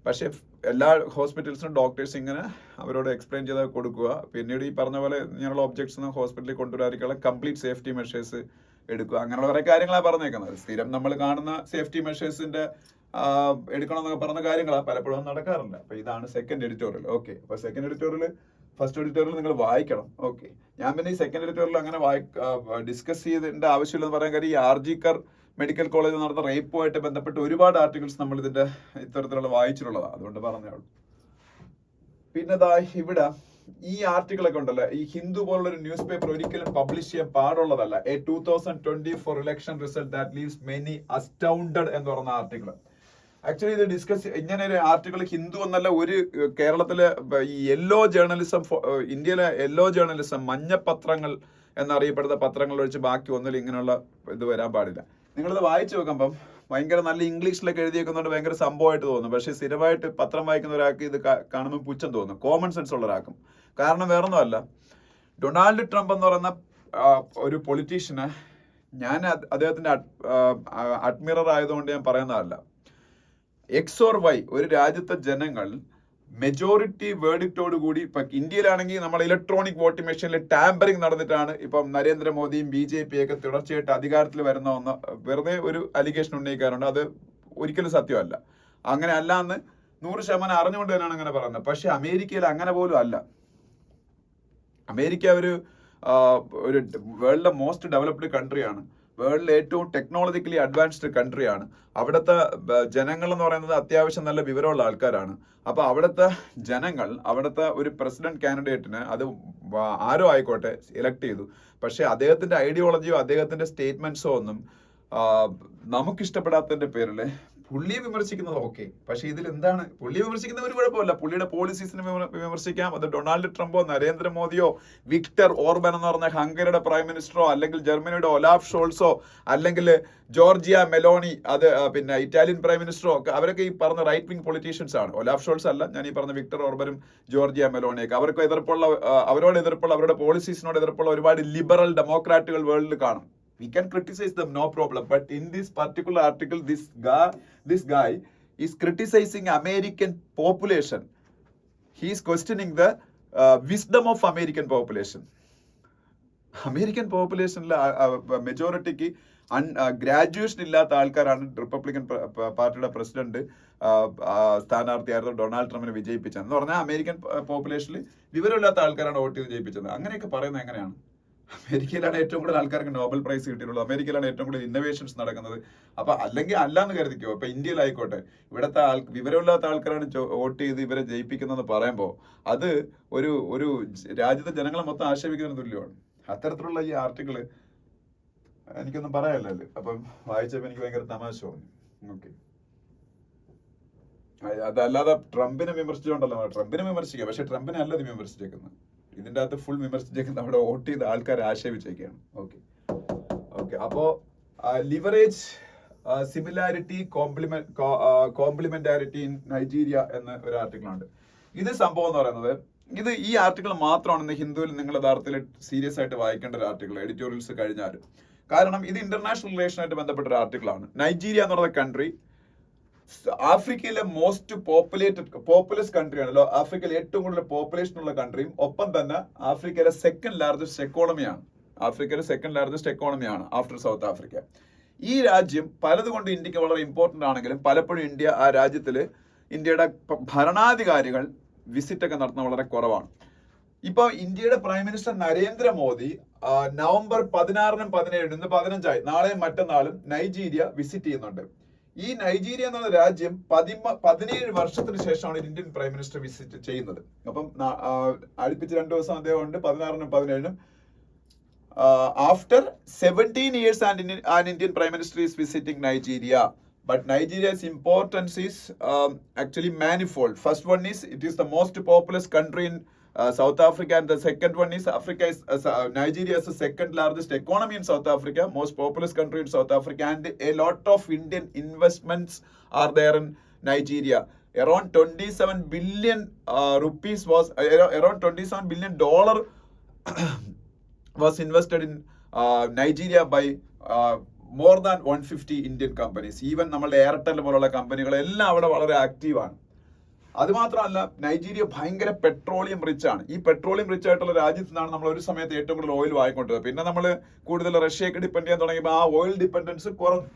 പക്ഷെ എല്ലാ ഹോസ്പിറ്റൽസിനും ഡോക്ടേഴ്സ് ഇങ്ങനെ അവരോട് എക്സ്പ്ലെയിൻ ചെയ്ത് കൊടുക്കുക. പിന്നീട് ഈ പറഞ്ഞ പോലെ ഇങ്ങനെയുള്ള ഒബ്ജക്ട്സ് ഹോസ്പിറ്റലിൽ കൊണ്ടുവരാതിരിക്കാനുള്ള കംപ്ലീറ്റ് സേഫ്റ്റി മെഷേഴ്സ് എടുക്കുക. അങ്ങനെയുള്ള കുറെ കാര്യങ്ങളാണ് പറഞ്ഞേക്കുന്നത്. സ്ഥിരം നമ്മൾ കാണുന്ന സേഫ്റ്റി മെഷേഴ്സിന്റെ എടുക്കണം എന്നൊക്കെ പറഞ്ഞ കാര്യങ്ങളാണ് പലപ്പോഴും നടക്കാറില്ല. അപ്പൊ ഇതാണ് സെക്കൻഡ് എഡിറ്റോറിയൽ. ഓക്കെ, അപ്പൊ സെക്കൻഡ് എഡിറ്റോറിയൽ, ഫസ്റ്റ് എഡിറ്റോറിയൽ നിങ്ങൾ വായിക്കണം. ഓക്കെ, ഞാൻ പിന്നെ ഈ സെക്കൻഡ് എഡിറ്റോറിയൽ അങ്ങനെ ഡിസ്കസ് ചെയ്തതിന്റെ ആവശ്യമില്ലെന്ന് പറയാൻ കാര്യം, ഈ ആർജിക്കർ മെഡിക്കൽ കോളേജിൽ നടന്ന റേപ്പുമായിട്ട് ബന്ധപ്പെട്ട് ഒരുപാട് ആർട്ടിക്കിൾസ് നമ്മൾ ഇതിന്റെ ഇത്തരത്തിലുള്ള വായിച്ചിട്ടുള്ളതാണ്, അതുകൊണ്ട് പറഞ്ഞേ ഉള്ളൂ. പിന്നെ ഇവിടെ ഈ ആർട്ടിക്കിളൊക്കെ ഉണ്ടല്ലോ, ഈ ഹിന്ദു പോലുള്ള ഒരു ന്യൂസ് പേപ്പർ ഒരിക്കലും പബ്ലിഷ് ചെയ്യാൻ പാടുള്ളതല്ല. A 2024 election result that leaves many astounded എന്ന് പറയുന്ന ആർട്ടിക്കിൾ. ആക്ച്വലി ഇത് ഡിസ്കസ് ഇങ്ങനെ ഒരു ആർട്ടിക്കിൾ ഹിന്ദു എന്നല്ല, ഒരു കേരളത്തിലെ ഈ യെല്ലോ ജേർണലിസം, ഇന്ത്യയിലെ യെല്ലോ ജേർണലിസം, മഞ്ഞപത്രങ്ങൾ എന്നറിയപ്പെടുന്ന പത്രങ്ങൾ ഒഴിച്ച് ബാക്കി ഒന്നിലും ഇങ്ങനെയുള്ള ഇത് വരാൻ പാടില്ല. നിങ്ങളിത് വായിച്ചു നോക്കുമ്പം ഭയങ്കര നല്ല ഇംഗ്ലീഷിലൊക്കെ എഴുതിയേക്കുന്നതുകൊണ്ട് ഭയങ്കര സംഭവമായിട്ട് തോന്നും. പക്ഷെ സ്ഥിരമായിട്ട് പത്രം വായിക്കുന്ന ഒരാൾക്ക് ഇത് കാണുമ്പോൾ പുച്ഛം തോന്നും, കോമൺ സെൻസ് ഉള്ള ഒരാൾക്കും. കാരണം വേറൊന്നുമല്ല, ഡൊണാൾഡ് ട്രംപ് എന്ന് പറയുന്ന ഒരു പൊളിറ്റീഷ്യന് ഞാൻ അദ്ദേഹത്തിന്റെ അഡ്മിറർ ആയതുകൊണ്ട് ഞാൻ പറയുന്നതല്ല. എക്സ് ഓർ വൈ ഒരു രാജ്യത്തെ ജനങ്ങൾ മെജോറിറ്റി വേർഡിക്റ്റോട് കൂടി, ഇപ്പൊ ഇന്ത്യയിലാണെങ്കിൽ നമ്മൾ ഇലക്ട്രോണിക് വോട്ടിംഗ് മെഷീനിൽ ടാമ്പറിംഗ് നടന്നിട്ടാണ് ഇപ്പം നരേന്ദ്രമോദിയും BJP ഒക്കെ തുടർച്ചയായിട്ട് അധികാരത്തിൽ വരുന്ന ഒന്ന് വെറുതെ ഒരു അലിഗേഷൻ ഉന്നയിക്കാറുണ്ട്. അത് ഒരിക്കലും സത്യമല്ല. അങ്ങനെ അല്ല എന്ന് 100% അറിഞ്ഞുകൊണ്ട് തന്നെയാണ് അങ്ങനെ പറയുന്നത്. പക്ഷെ അമേരിക്കയിൽ അങ്ങനെ പോലും അല്ല. അമേരിക്ക ഒരു വേൾഡിലെ മോസ്റ്റ് ഡെവലപ്ഡ് കൺട്രിയാണ്, വേൾഡിലെ ഏറ്റവും ടെക്നോളജിക്കലി അഡ്വാൻസ്ഡ് കൺട്രിയാണ്. അവിടുത്തെ ജനങ്ങൾ എന്ന് പറയുന്നത് അത്യാവശ്യം നല്ല വിവരമുള്ള ആൾക്കാരാണ്. അപ്പൊ അവിടുത്തെ ജനങ്ങൾ അവിടുത്തെ ഒരു പ്രസിഡന്റ് കാൻഡിഡേറ്റിന്, അത് ആരോ ആയിക്കോട്ടെ, എലക്ട് ചെയ്തു. പക്ഷെ അദ്ദേഹത്തിന്റെ ഐഡിയോളജിയോ അദ്ദേഹത്തിന്റെ സ്റ്റേറ്റ്മെന്റ്സോ ഒന്നും നമുക്കിഷ്ടപ്പെടാത്തതിന്റെ പേരിൽ പുള്ളിയെ വിമർശിക്കുന്നത് ഓക്കെ. പക്ഷെ ഇതിൽ എന്താണ്, പുള്ളിയെ വിമർശിക്കുന്ന ഒരു കുഴപ്പമില്ല, പുള്ളിയുടെ പോളിസീസിനെ വിമർശിക്കാം. അത് ഡൊണാൾഡ് ട്രംപോ നരേന്ദ്രമോദിയോ വിക്ടർ ഓർബൻ എന്ന് പറഞ്ഞ ഹംഗറിയുടെ പ്രൈം മിനിസ്റ്ററോ, അല്ലെങ്കിൽ ജർമ്മനിയുടെ ഒലാഫ് ഷോൾസോ, അല്ലെങ്കിൽ ജോർജിയ മെലോണി, അത് പിന്നെ ഇറ്റാലിയൻ പ്രൈം മിനിസ്റ്ററോ ഒക്കെ, അവരൊക്കെ ഈ പറഞ്ഞ റൈറ്റ് വിങ് പൊളിറ്റീഷ്യൻസ് ആണ്. ഒലാഫ് ഷോൾസ് അല്ല, ഞാൻ ഈ പറഞ്ഞ വിക്ടർ ഓർബനും ജോർജിയ മെലോണിയൊക്കെ. അവർക്ക് അവരോട് എതിർപ്പുള്ള, അവരുടെ പോളിസീസിനോട് എതിർപ്പുള്ള ഒരുപാട് ലിബറൽ ഡെമോക്രാറ്റുകൾ വേൾഡിൽ കാണും. We can criticize them, no problem. But in this particular article, this guy is criticizing American population. He is questioning the wisdom of American population. American population majority graduation ഇല്ലാത്ത ആൾക്കാരാണ് റിപ്പബ്ലിക്കൻ പാർട്ടിയുടെ പ്രസിഡന്റ് സ്ഥാനാർത്ഥിയായിരുന്നു ഡൊണാൾഡ് ട്രംപിനെ വിജയിപ്പിച്ചത്. എന്ന് പറഞ്ഞാൽ അമേരിക്കൻ പോപ്പുലേഷനിൽ വിവരമില്ലാത്ത ആൾക്കാരാണ് വോട്ട് ചെയ്ത് ജയിപ്പിച്ചത്. അങ്ങനെയൊക്കെ പറയുന്നത് എങ്ങനെയാണ്? അമേരിക്കയിലാണ് ഏറ്റവും കൂടുതൽ ആൾക്കാർക്ക് നോബൽ പ്രൈസ് കിട്ടിയിട്ടുള്ളത്, അമേരിക്കയിലാണ് ഏറ്റവും കൂടുതൽ ഇന്നോവേഷൻസ് നടക്കുന്നത്. അപ്പൊ അല്ലെങ്കിൽ അല്ലാന്ന് കരുതിക്കോ. ഇപ്പൊ ഇന്ത്യയിലായിക്കോട്ടെ, ഇവിടുത്തെ വിവരമില്ലാത്ത ആൾക്കാരാണ് വോട്ട് ചെയ്ത് ഇവരെ ജയിപ്പിക്കുന്നതെന്ന് പറയുമ്പോൾ അത് ഒരു രാജ്യത്തെ ജനങ്ങളെ മൊത്തം ആക്ഷേപിക്കുന്നതിന് തുല്യമാണ്. അത്തരത്തിലുള്ള ഈ ആർട്ടിക്കിള് എനിക്കൊന്നും പറയാനില്ലല്ലോ. അപ്പം വായിച്ചപ്പോൾ എനിക്ക് ഭയങ്കര തമാശ തോന്നി. ഓക്കെ, അതല്ലാതെ ട്രംപിനെ വിമർശിച്ചുകൊണ്ടല്ലോ. ട്രംപിനെ വിമർശിക്കുക, പക്ഷെ ട്രംപിനെ അല്ല ഇത് വിമർശിച്ചേക്കുന്നത്. ഇതിൻ്റെ അകത്ത് ഫുൾ വിമർശിച്ചേക്കുന്നത് അവിടെ വോട്ട് ചെയ്ത ആൾക്കാരെ ആക്ഷേപിച്ചേക്കാണ്. ഓക്കെ അപ്പോ ലിവറേജ് സിമിലാരിറ്റി കോംപ്ലിമെന്റാരിറ്റി ഇൻ നൈജീരിയ എന്ന ഒരു ആർട്ടിക്കിൾ ഉണ്ട്. ഇത് സംഭവം എന്ന് പറയുന്നത്, ഈ ആർട്ടിക്കിൾ മാത്രമാണ് ഇന്ന് ഹിന്ദുവിൽ നിങ്ങൾ യഥാർത്ഥത്തിൽ സീരിയസ് ആയിട്ട് വായിക്കേണ്ട ഒരു ആർട്ടിക്കിൾ, എഡിറ്റോറിയൽസ് കഴിഞ്ഞാൽ. കാരണം ഇത് ഇന്റർനാഷണൽ റിലേഷനായിട്ട് ബന്ധപ്പെട്ട ഒരു ആർട്ടിക്കിളാണ്. നൈജീരിയ എന്ന് പറയുന്ന കൺട്രി ആഫ്രിക്കയിലെ മോസ്റ്റ് പോപ്പുലസ് കൺട്രിയാണല്ലോ. ആഫ്രിക്കയിലെ ഏറ്റവും കൂടുതൽ പോപ്പുലേഷൻ ഉള്ള കൺട്രിയും ഒപ്പം തന്നെ ആഫ്രിക്കയിലെ സെക്കൻഡ് ലാർജസ്റ്റ് എക്കോണമിയാണ് ആഫ്റ്റർ സൗത്ത് ആഫ്രിക്ക. ഈ രാജ്യം പലതുകൊണ്ട് ഇന്ത്യക്ക് വളരെ ഇമ്പോർട്ടന്റ് ആണെങ്കിലും പലപ്പോഴും ആ രാജ്യത്തിൽ ഇന്ത്യയുടെ ഭരണാധികാരികൾ വിസിറ്റ് ഒക്കെ നടത്തുന്നത് വളരെ കുറവാണ്. ഇപ്പൊ ഇന്ത്യയുടെ പ്രൈം മിനിസ്റ്റർ നരേന്ദ്രമോദി നവംബർ 16-നും 17-നും, ഇന്ന് 15-ആയി, നാളെയും മറ്റന്നാളും നൈജീരിയ വിസിറ്റ് ചെയ്യുന്നുണ്ട്. ഈ നൈജീരിയ എന്നുള്ള രാജ്യം 17 വർഷത്തിന് ശേഷമാണ് ഇന്ത്യൻ പ്രൈം മിനിസ്റ്റർ വിസിറ്റ് ചെയ്യുന്നത്. അപ്പം അടുപ്പിച്ച് 2 ദിവസം അദ്ദേഹം ഉണ്ട്, 16-നും 17-നും. After 17 years an Indian prime minister is visiting Nigeria. But Nigeria's importance is actually manifold. First one is, it is the most populous country in South Africa, and the second one is Nigeria is the second largest economy in South Africa, most populous country in South Africa, and a lot of Indian investments are there in Nigeria. Around 27 billion rupees was around $27 billion was invested in Nigeria by more than 150 Indian companies. Even നമ്മുടെ എയർടെൽ പോലുള്ള കമ്പനികളെല്ലാം അവിടെ വളരെ ആക്റ്റീവാണ്. അത് മാത്രമല്ല, നൈജീരിയ ഭയങ്കര പെട്രോളിയം റിച്ച് ആണ്. ഈ പെട്രോളിയം റിച്ച് ആയിട്ടുള്ള രാജ്യത്ത് നിന്നാണ് നമ്മൾ ഒരു സമയത്ത് ഏറ്റവും കൂടുതൽ ഓയിൽ വാങ്ങിക്കൊണ്ടത്. പിന്നെ നമ്മൾ കൂടുതൽ റഷ്യയൊക്കെ ഡിപ്പെൻഡ് ചെയ്യാൻ തുടങ്ങിയപ്പോൾ ആ ഓയിൽ ഡിപ്പെൻഡൻസ് കുറഞ്ഞു.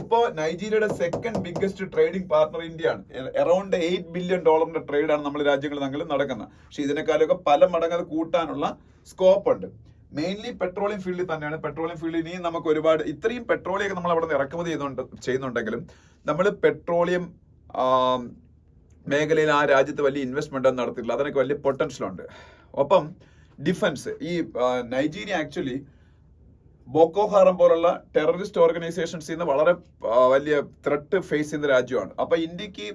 ഇപ്പോ നൈജീരിയയുടെ സെക്കൻഡ് ബിഗ്ഗസ്റ്റ് ട്രേഡിംഗ് പാർട്ണർ ഇന്ത്യയാണ്. അറൌണ്ട് $8 billion ട്രേഡാണ് നമ്മൾ രാജ്യങ്ങൾ തമ്മിൽ നടക്കുന്നത്. പക്ഷെ ഇതിനേക്കാളൊക്കെ പല മടങ്ങ് അത് കൂട്ടാനുള്ള സ്കോപ്പ് ഉണ്ട്. മെയിൻലി പെട്രോളിയം ഫീൽഡിൽ തന്നെയാണ്. പെട്രോളിയം ഫീൽഡിൽ ഇനിയും നമുക്ക് ഒരുപാട് ഇത്രയും പെട്രോളിയൊക്കെ നമ്മൾ അവിടെ നിന്ന് ഇറക്കുമതി ചെയ്യുന്നുണ്ടെങ്കിലും നമ്മൾ പെട്രോളിയം മേഖലയിൽ ആ രാജ്യത്ത് വലിയ ഇൻവെസ്റ്റ്മെന്റ് ഒന്നും നടത്തിയിട്ടില്ല. അതിനൊക്കെ വലിയ പൊട്ടൻഷ്യൽ ഉണ്ട്. ഒപ്പം ഡിഫൻസ്, ഈ നൈജീരിയ ആക്ച്വലി ബോക്കോ ഹാറം പോലുള്ള ടെററിസ്റ്റ് ഓർഗനൈസേഷൻസിൽ നിന്ന് വളരെ വലിയ ത്രെട്ട് ഫേസ് ചെയ്യുന്ന രാജ്യമാണ്. അപ്പൊ ഇന്ത്യക്ക്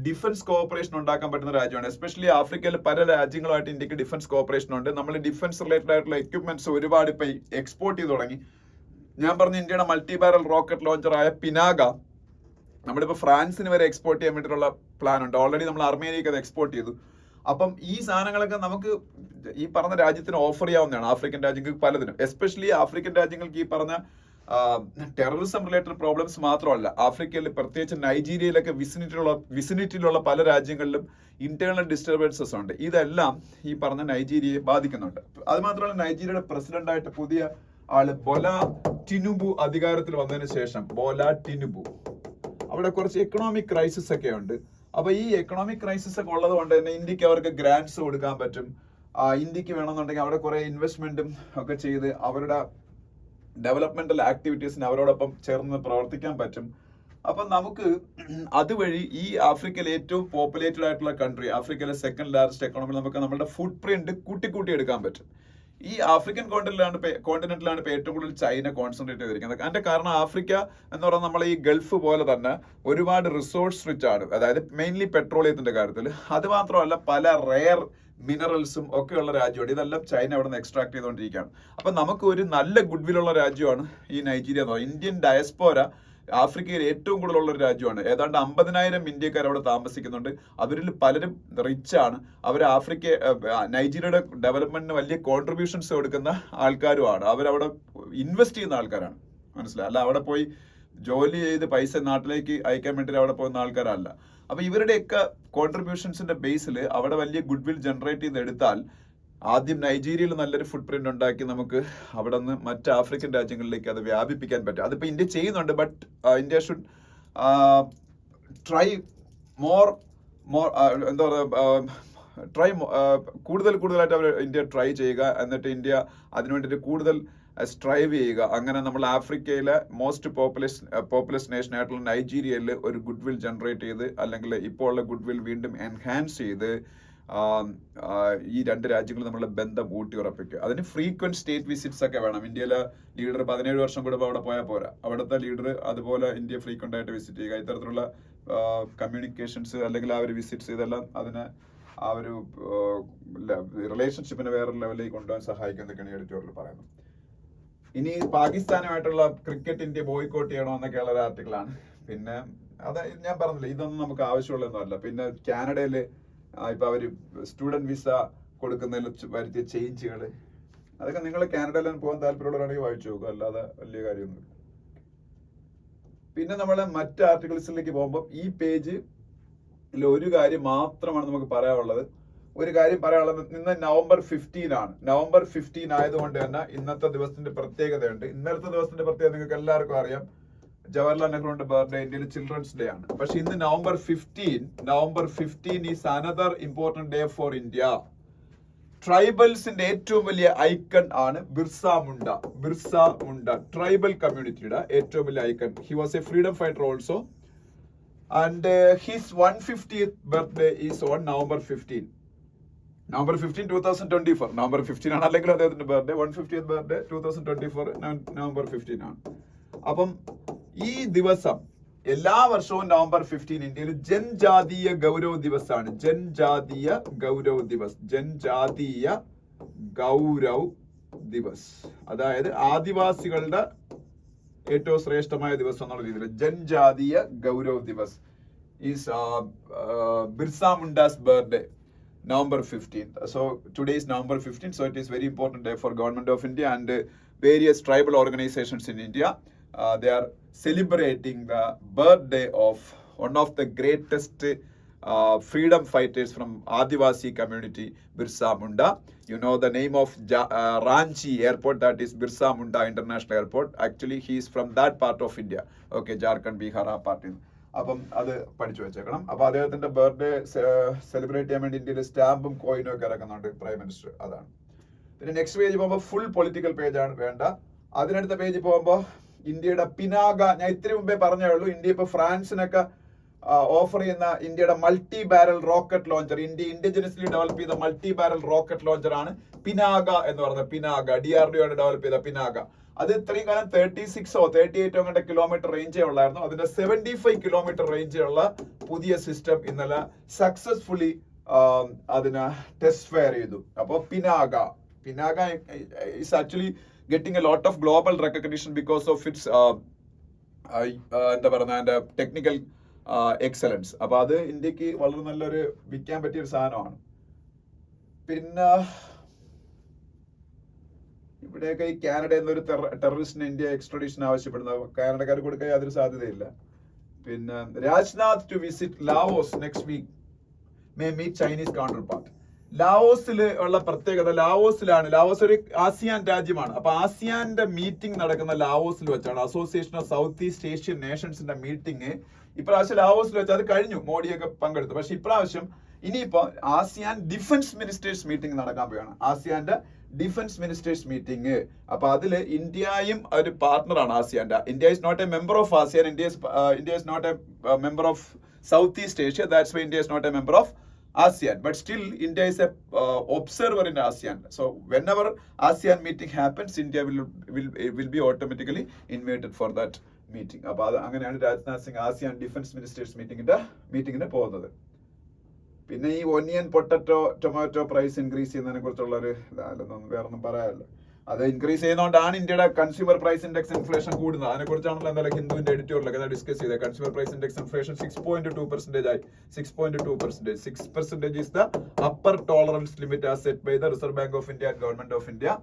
ഡിഫൻസ് കോഓപ്പറേഷൻ ഉണ്ടാക്കാൻ പറ്റുന്ന രാജ്യമാണ്. എസ്പെഷ്യലി ആഫ്രിക്കയിൽ പല രാജ്യങ്ങളുമായിട്ട് ഇന്ത്യക്ക് ഡിഫൻസ് കോഓപ്പറേഷൻ ഉണ്ട്. നമ്മൾ ഡിഫൻസ് റിലേറ്റഡ് ആയിട്ടുള്ള എക്യുപ്മെന്റ്സ് ഒരുപാട് ഇപ്പൊ എക്സ്പോർട്ട് ചെയ്ത് തുടങ്ങി. ഞാൻ പറഞ്ഞ ഇന്ത്യയുടെ മൾട്ടി ബാരൽ റോക്കറ്റ് ലോഞ്ചറായ പിനാക നമ്മളിപ്പോൾ ഫ്രാൻസിന് വരെ എക്സ്പോർട്ട് ചെയ്യാൻ വേണ്ടിയിട്ടുള്ള പ്ലാൻ ഉണ്ട്. ഓൾറെഡി നമ്മൾ അർമേനിയക്ക് അത് എക്സ്പോർട്ട് ചെയ്തു. അപ്പം ഈ സാധനങ്ങളൊക്കെ നമുക്ക് ഈ പറഞ്ഞ രാജ്യത്തിന് ഓഫർ ചെയ്യാവുന്നതാണ്. ആഫ്രിക്കൻ രാജ്യങ്ങൾക്ക് പലതിനും, എസ്പെഷ്യലി ആഫ്രിക്കൻ രാജ്യങ്ങൾക്ക് ഈ പറഞ്ഞ ടെററിസം റിലേറ്റഡ് പ്രോബ്ലംസ് മാത്രമല്ല, ആഫ്രിക്കയിൽ പ്രത്യേകിച്ച് നൈജീരിയയിലൊക്കെ വിസിനിറ്റിയിലുള്ള പല രാജ്യങ്ങളിലും ഇന്റേണൽ ഡിസ്റ്റർബൻസസ് ഉണ്ട്. ഇതെല്ലാം ഈ പറഞ്ഞ നൈജീരിയയെ ബാധിക്കുന്നുണ്ട്. അത് മാത്രമല്ല, നൈജീരിയയുടെ പ്രസിഡന്റായിട്ട് പുതിയ ആള് ബോല ടിനുബു അധികാരത്തിൽ വന്നതിന് ശേഷം അവിടെ കുറച്ച് എക്കണോമിക് ക്രൈസിസ് ഒക്കെ ഉണ്ട്. അപ്പൊ ഈ എക്കണോമിക് ക്രൈസിസ് ഒക്കെ ഉള്ളത് കൊണ്ട് തന്നെ ഇന്ത്യക്ക് അവർക്ക് ഗ്രാന്റ്സ് കൊടുക്കാൻ പറ്റും. ഇന്ത്യക്ക് വേണമെന്നുണ്ടെങ്കിൽ അവിടെ കുറെ ഇൻവെസ്റ്റ്മെന്റും ഒക്കെ ചെയ്ത് അവരുടെ ഡെവലപ്മെന്റൽ ആക്ടിവിറ്റീസിന് അവരോടൊപ്പം ചേർന്ന് പ്രവർത്തിക്കാൻ പറ്റും. അപ്പൊ നമുക്ക് അതുവഴി ഈ ആഫ്രിക്കയിലെ ഏറ്റവും പോപ്പുലേറ്റഡ് ആയിട്ടുള്ള കൺട്രി, ആഫ്രിക്കയിലെ സെക്കൻഡ് ലാർജസ്റ്റ് എക്കണോമി, നമുക്ക് നമ്മുടെ ഫുട് പ്രിന്റ് കൂട്ടി എടുക്കാൻ പറ്റും. ഈ ആഫ്രിക്കൻ കോണ്ടിനെന്റിലാണ് ഇപ്പൊ ഏറ്റവും കൂടുതൽ ചൈന കോൺസെൻട്രേറ്റ് ചെയ്തിരിക്കുന്നത്. അതിന്റെ കാരണം ആഫ്രിക്ക എന്ന് പറഞ്ഞാൽ നമ്മളെ ഈ ഗൾഫ് പോലെ തന്നെ ഒരുപാട് റിസോഴ്സ് റിച്ച് ആണ്, അതായത് മെയിൻലി പെട്രോളിയത്തിന്റെ കാര്യത്തിൽ. അത് മാത്രമല്ല പല റെയർ മിനറൽസും ഒക്കെയുള്ള രാജ്യമാണ്. ഇതെല്ലാം ചൈന അവിടെ നിന്ന് എക്സ്ട്രാക്ട് ചെയ്തുകൊണ്ടിരിക്കുകയാണ്. അപ്പൊ നമുക്ക് ഒരു നല്ല ഗുഡ് വിൽ ഉള്ള രാജ്യമാണ് ഈ നൈജീരിയ എന്ന് പറയുന്നത്. ഇന്ത്യൻ ഡയസ്പോര ആഫ്രിക്കയിൽ ഏറ്റവും കൂടുതലുള്ള ഒരു രാജ്യമാണ്. ഏതാണ്ട് 50,000 ഇന്ത്യക്കാർ അവിടെ താമസിക്കുന്നുണ്ട്. അവരിൽ പലരും റിച്ച് ആണ്. അവർ നൈജീരിയയുടെ ഡെവലപ്മെന്റിന് വലിയ കോൺട്രിബ്യൂഷൻസ് കൊടുക്കുന്ന ആൾക്കാരുമാണ്. അവരവിടെ ഇൻവെസ്റ്റ് ചെയ്യുന്ന ആൾക്കാരാണ്, മനസ്സിലായി. അല്ല അവിടെ പോയി ജോലി ചെയ്ത് പൈസ നാട്ടിലേക്ക് അയക്കാൻ വേണ്ടി അവിടെ പോകുന്ന ആൾക്കാരല്ല. അപ്പൊ ഇവരുടെയൊക്കെ കോൺട്രിബ്യൂഷൻസിന്റെ ബേസിൽ അവിടെ വലിയ ഗുഡ് വിൽ ജനറേറ്റ് ചെയ്തെടുത്താൽ ആദ്യം നൈജീരിയയിൽ നല്ലൊരു ഫുട് പ്രിന്റ് ഉണ്ടാക്കി നമുക്ക് അവിടെ നിന്ന് മറ്റ് ആഫ്രിക്കൻ രാജ്യങ്ങളിലേക്ക് അത് വ്യാപിപ്പിക്കാൻ പറ്റും. അതിപ്പോൾ ഇന്ത്യ ചെയ്യുന്നുണ്ട്. But India should try more എന്താ പറയുക, കൂടുതലായിട്ട് ഇന്ത്യ ട്രൈ ചെയ്യുക. എന്നിട്ട് ഇന്ത്യ അതിനുവേണ്ടിയിട്ട് കൂടുതൽ സ്ട്രൈവ് ചെയ്യുക. അങ്ങനെ നമ്മൾ ആഫ്രിക്കയിലെ മോസ്റ്റ് പോപ്പുലസ് നേഷൻ ആയിട്ടുള്ള നൈജീരിയയിൽ ഒരു ഗുഡ് വിൽ ജനറേറ്റ് ചെയ്ത്, അല്ലെങ്കിൽ ഇപ്പോൾ ഉള്ള ഗുഡ് വിൽ വീണ്ടും എൻഹാൻസ് ചെയ്ത് ഈ രണ്ട് രാജ്യങ്ങളും തമ്മിലുള്ള ബന്ധം ഊട്ടിയുറപ്പിക്കുക. അതിന് ഫ്രീക്വന്റ് സ്റ്റേറ്റ് വിസിറ്റ്സ് ഒക്കെ വേണം. ഇന്ത്യയിലെ ലീഡർ 17 വർഷം കൂടുമ്പോൾ അവിടെ പോയാൽ പോരാ. അവിടുത്തെ ലീഡർ അതുപോലെ ഇന്ത്യ ഫ്രീക്വന്റ് ആയിട്ട് വിസിറ്റ് ചെയ്യുക. ഇത്തരത്തിലുള്ള കമ്മ്യൂണിക്കേഷൻസ് അല്ലെങ്കിൽ ആ ഒരു വിസിറ്റ്സ് ഇതെല്ലാം അതിന് ആ ഒരു റിലേഷൻഷിപ്പിനെ വേറൊരു ലെവലിലേക്ക് കൊണ്ടുപോകാൻ സഹായിക്കും എന്നൊക്കെയാണ് എഡിറ്റോറിയൽ പറയുന്നത്. ഇനി പാകിസ്ഥാനുമായിട്ടുള്ള ക്രിക്കറ്റ് ഇന്ത്യ ബോയ്ക്കോട്ട് ചെയ്യണോ എന്നൊക്കെയുള്ള ഒരു ആർട്ടിക്കിളാണ്. പിന്നെ അത് ഞാൻ പറഞ്ഞില്ല, ഇതൊന്നും നമുക്ക് ആവശ്യമുള്ളതൊന്നുമല്ല. പിന്നെ കാനഡയില് ഇപ്പൊ അവര് സ്റ്റുഡന്റ് വിസ കൊടുക്കുന്നതിൽ വരുത്തിയ ചേഞ്ചുകൾ, അതൊക്കെ നിങ്ങൾ കാനഡയിൽ പോകാൻ താല്പര്യമുള്ളവരാണെങ്കിൽ വായിച്ചു നോക്കുക, അല്ലാതെ വലിയ കാര്യമൊന്നുമില്ല. പിന്നെ നമ്മൾ മറ്റ് ആർട്ടിക്കിൾസിലേക്ക് പോകുമ്പോൾ ഈ പേജിൽ ഒരു കാര്യം മാത്രമാണ് നമുക്ക് പറയാനുള്ളത്. ഇന്ന് നവംബർ 15 ആണ്. നവംബർ 15 ആയതുകൊണ്ട് തന്നെ ഇന്നത്തെ ദിവസത്തിന്റെ പ്രത്യേകതയുണ്ട്. ഇന്നലത്തെ ദിവസത്തിന്റെ പ്രത്യേകത നിങ്ങൾക്ക് എല്ലാവർക്കും അറിയാം. ജവഹർലാൽ നെഹ്റുവിന്റെ ബർത്ത്ഡേ, ഇന്ത്യയിൽ ചിൽഡ്രൻസ് ഡേ ആണ്. പക്ഷെ ഇന്ന് November 15 is another important day for India. ട്രൈബൽസിന്റെ ഏറ്റവും വലിയ ഐക്കൺ ആണ് ബിർസ മുണ്ട. ട്രൈബൽ കമ്മ്യൂണിറ്റിയുടെ ഏറ്റവും വലിയ icon. He was A freedom fighter also. And his 150th birthday is on November 15. November 15, 2024. November 15 ആണ് അല്ലെങ്കിൽ അദ്ദേഹത്തിന്റെ ബർത്ത്ഡേ. 150th ബർത്ത്ഡേ 2024 നവംബർ 15 ആണ്. അപ്പം ഈ ദിവസം എല്ലാ വർഷവും നവംബർ 15 ഇന്ത്യയിൽ ജൻജാതീയ ഗൗരവ് ദിവസാണ്. ജൻജാതീയ ഗൗരവ് ദിവസ്, അതായത് ആദിവാസികളുടെ ഏറ്റവും ശ്രേഷ്ഠമായ ദിവസം എന്നുള്ള രീതിയിൽ Janjatiya Gaurav Divas is Birsa Munda's birthday, November 15th. So today is November 15th, so it is very important day for government of India and various tribal organizations in India. They are celebrating the birthday of one of the greatest freedom fighters from Adivasi community, Birsa Munda. You know the name of Ranchi airport, that is Birsa Munda International Airport. Actually he is from that part of India. Okay, Jharkhand, Bihar ആ പാർട്ടിൽ. അപ്പം അത് പഠിച്ചു വെച്ചേക്കണം. അപ്പൊ അദ്ദേഹത്തിന്റെ ബർത്ത്ഡേ സെലിബ്രേറ്റ് ചെയ്യാൻ വേണ്ടി ഇന്ത്യയിൽ സ്റ്റാമ്പും കോയിനും ഒക്കെ ഇറക്കുന്നുണ്ട് പ്രൈം മിനിസ്റ്റർ. അതാണ്. പിന്നെ നെക്സ്റ്റ് പേജ് പോകുമ്പോൾ ഫുൾ പൊളിറ്റിക്കൽ പേജാണ് വേണ്ട. അതിനടുത്ത പേജിൽ പോകുമ്പോൾ ഇന്ത്യയുടെ പിനാക, ഞാൻ ഇത്തിരി മുമ്പേ പറഞ്ഞേ ഉള്ളൂ, ഇന്ത്യ ഇപ്പോൾ ഫ്രാൻസിനൊക്കെ ഓഫർ ചെയ്യുന്ന ഇന്ത്യയുടെ multi barrel rocket launcher, India indigenously develop ചെയ്ത മൾട്ടി ബാരൽ റോക്കറ്റ് ലോഞ്ചർ ആണ് പിനാക എന്ന് പറയുന്നത്. പിനാക DRDO ഡെവലപ്പ് ചെയ്ത പിനാക. അത് ഇത്രയും കാലം 38 കിലോമീറ്റർ റേഞ്ചേ ഉള്ളായിരുന്നു. അതിന്റെ 75 കിലോമീറ്റർ റേഞ്ചേ ഉള്ള പുതിയ സിസ്റ്റം ഇന്നലെ സക്സസ്ഫുള്ളി അതിന് ടെസ്റ്റ് ഫയർ ചെയ്തു. അപ്പോൾ Pinaka is actually getting a lot of global recognition because of its എന്താ പറയുക ടെക്നിക്കൽ എക്സലൻസ്. അപ്പൊ അത് ഇന്ത്യക്ക് വളരെ നല്ലൊരു വിൽക്കാൻ പറ്റിയ ഒരു സാധനമാണ്. പിന്നെ ഇവിടെയൊക്കെ ഈ കാനഡ എന്നൊരു ടെററിസ്റ്റിന് ഇന്ത്യ എക്സ്ട്രഡിഷൻ ആവശ്യപ്പെടുന്നത്, കാനഡക്കാർ കൊടുക്കാൻ യാതൊരു സാധ്യതയില്ല. പിന്നെ Rajnath to visit Laos next week, may meet Chinese counterpart. ലാവോസിൽ ഉള്ള പ്രത്യേകത, ലാവോസ് ഒരു ആസിയാൻ രാജ്യമാണ്. അപ്പൊ ആസിയാന്റെ മീറ്റിംഗ് നടക്കുന്ന ലാവോസിൽ വെച്ചാണ്. Association of south east Asian നേഷൻസിന്റെ മീറ്റിംഗ് ഇപ്രാവശ്യം ലാവോസിൽ വെച്ച്, അത് കഴിഞ്ഞു, മോഡിയൊക്കെ പങ്കെടുത്തു. പക്ഷെ ഇപ്രാവശ്യം ഇനിയിപ്പോ ആസിയാൻ ഡിഫൻസ് മിനിസ്റ്റേഴ്സ് മീറ്റിംഗ് നടക്കാൻ പോവുകയാണ്. ആസിയാന്റെ ഡിഫൻസ് മിനിസ്റ്റേഴ്സ് മീറ്റിംഗ്. അപ്പൊ അതില് ഇന്ത്യയും ഒരു പാർട്ണറാണ് ആസിയാന്റെ. India is not a member of ASEAN, India is not a member of south east Asia, that's why India is not a member of ASEAN, but still India is a observer in ASEAN. So whenever ASEAN meeting happens, India will be automatically invited for that meeting. അപ്പോൾ അത് അങ്ങനെയാണ് Rajnath Singh ASEAN defence ministers മീറ്റിംഗിന് പോകുന്നത്. പിന്നെ ഈ onion, potato, tomato price increase ചെയ്യുന്നതിനെ കുറിച്ചുള്ള ഒരു വേറൊന്നും പറയാമല്ലോ. അത് ഇൻക്രീസ് ചെയ്യുന്നതുകൊണ്ടാണ് ഇന്ത്യയുടെ കൺസ്യൂമർ പ്രൈസ് ഇൻഡെക്സ് ഇൻഫ്ലേഷൻ കൂടുന്നത്. അതിനെ കുറിച്ചാണല്ലോ എന്തായാലും ഹിന്ദുവിന്റെ എഡിറ്റോറിയലൊക്കെ ഡിസ്കസ് ചെയ്തത്. കൺസ്യൂമർ പ്രൈസ് ഇൻഡെക്സ് ഇൻഫ്ലേഷൻ 6.2% ആയി. 6.2%. 6% is the upper tolerance limit as set by the Reserve Bank of India and Government of India.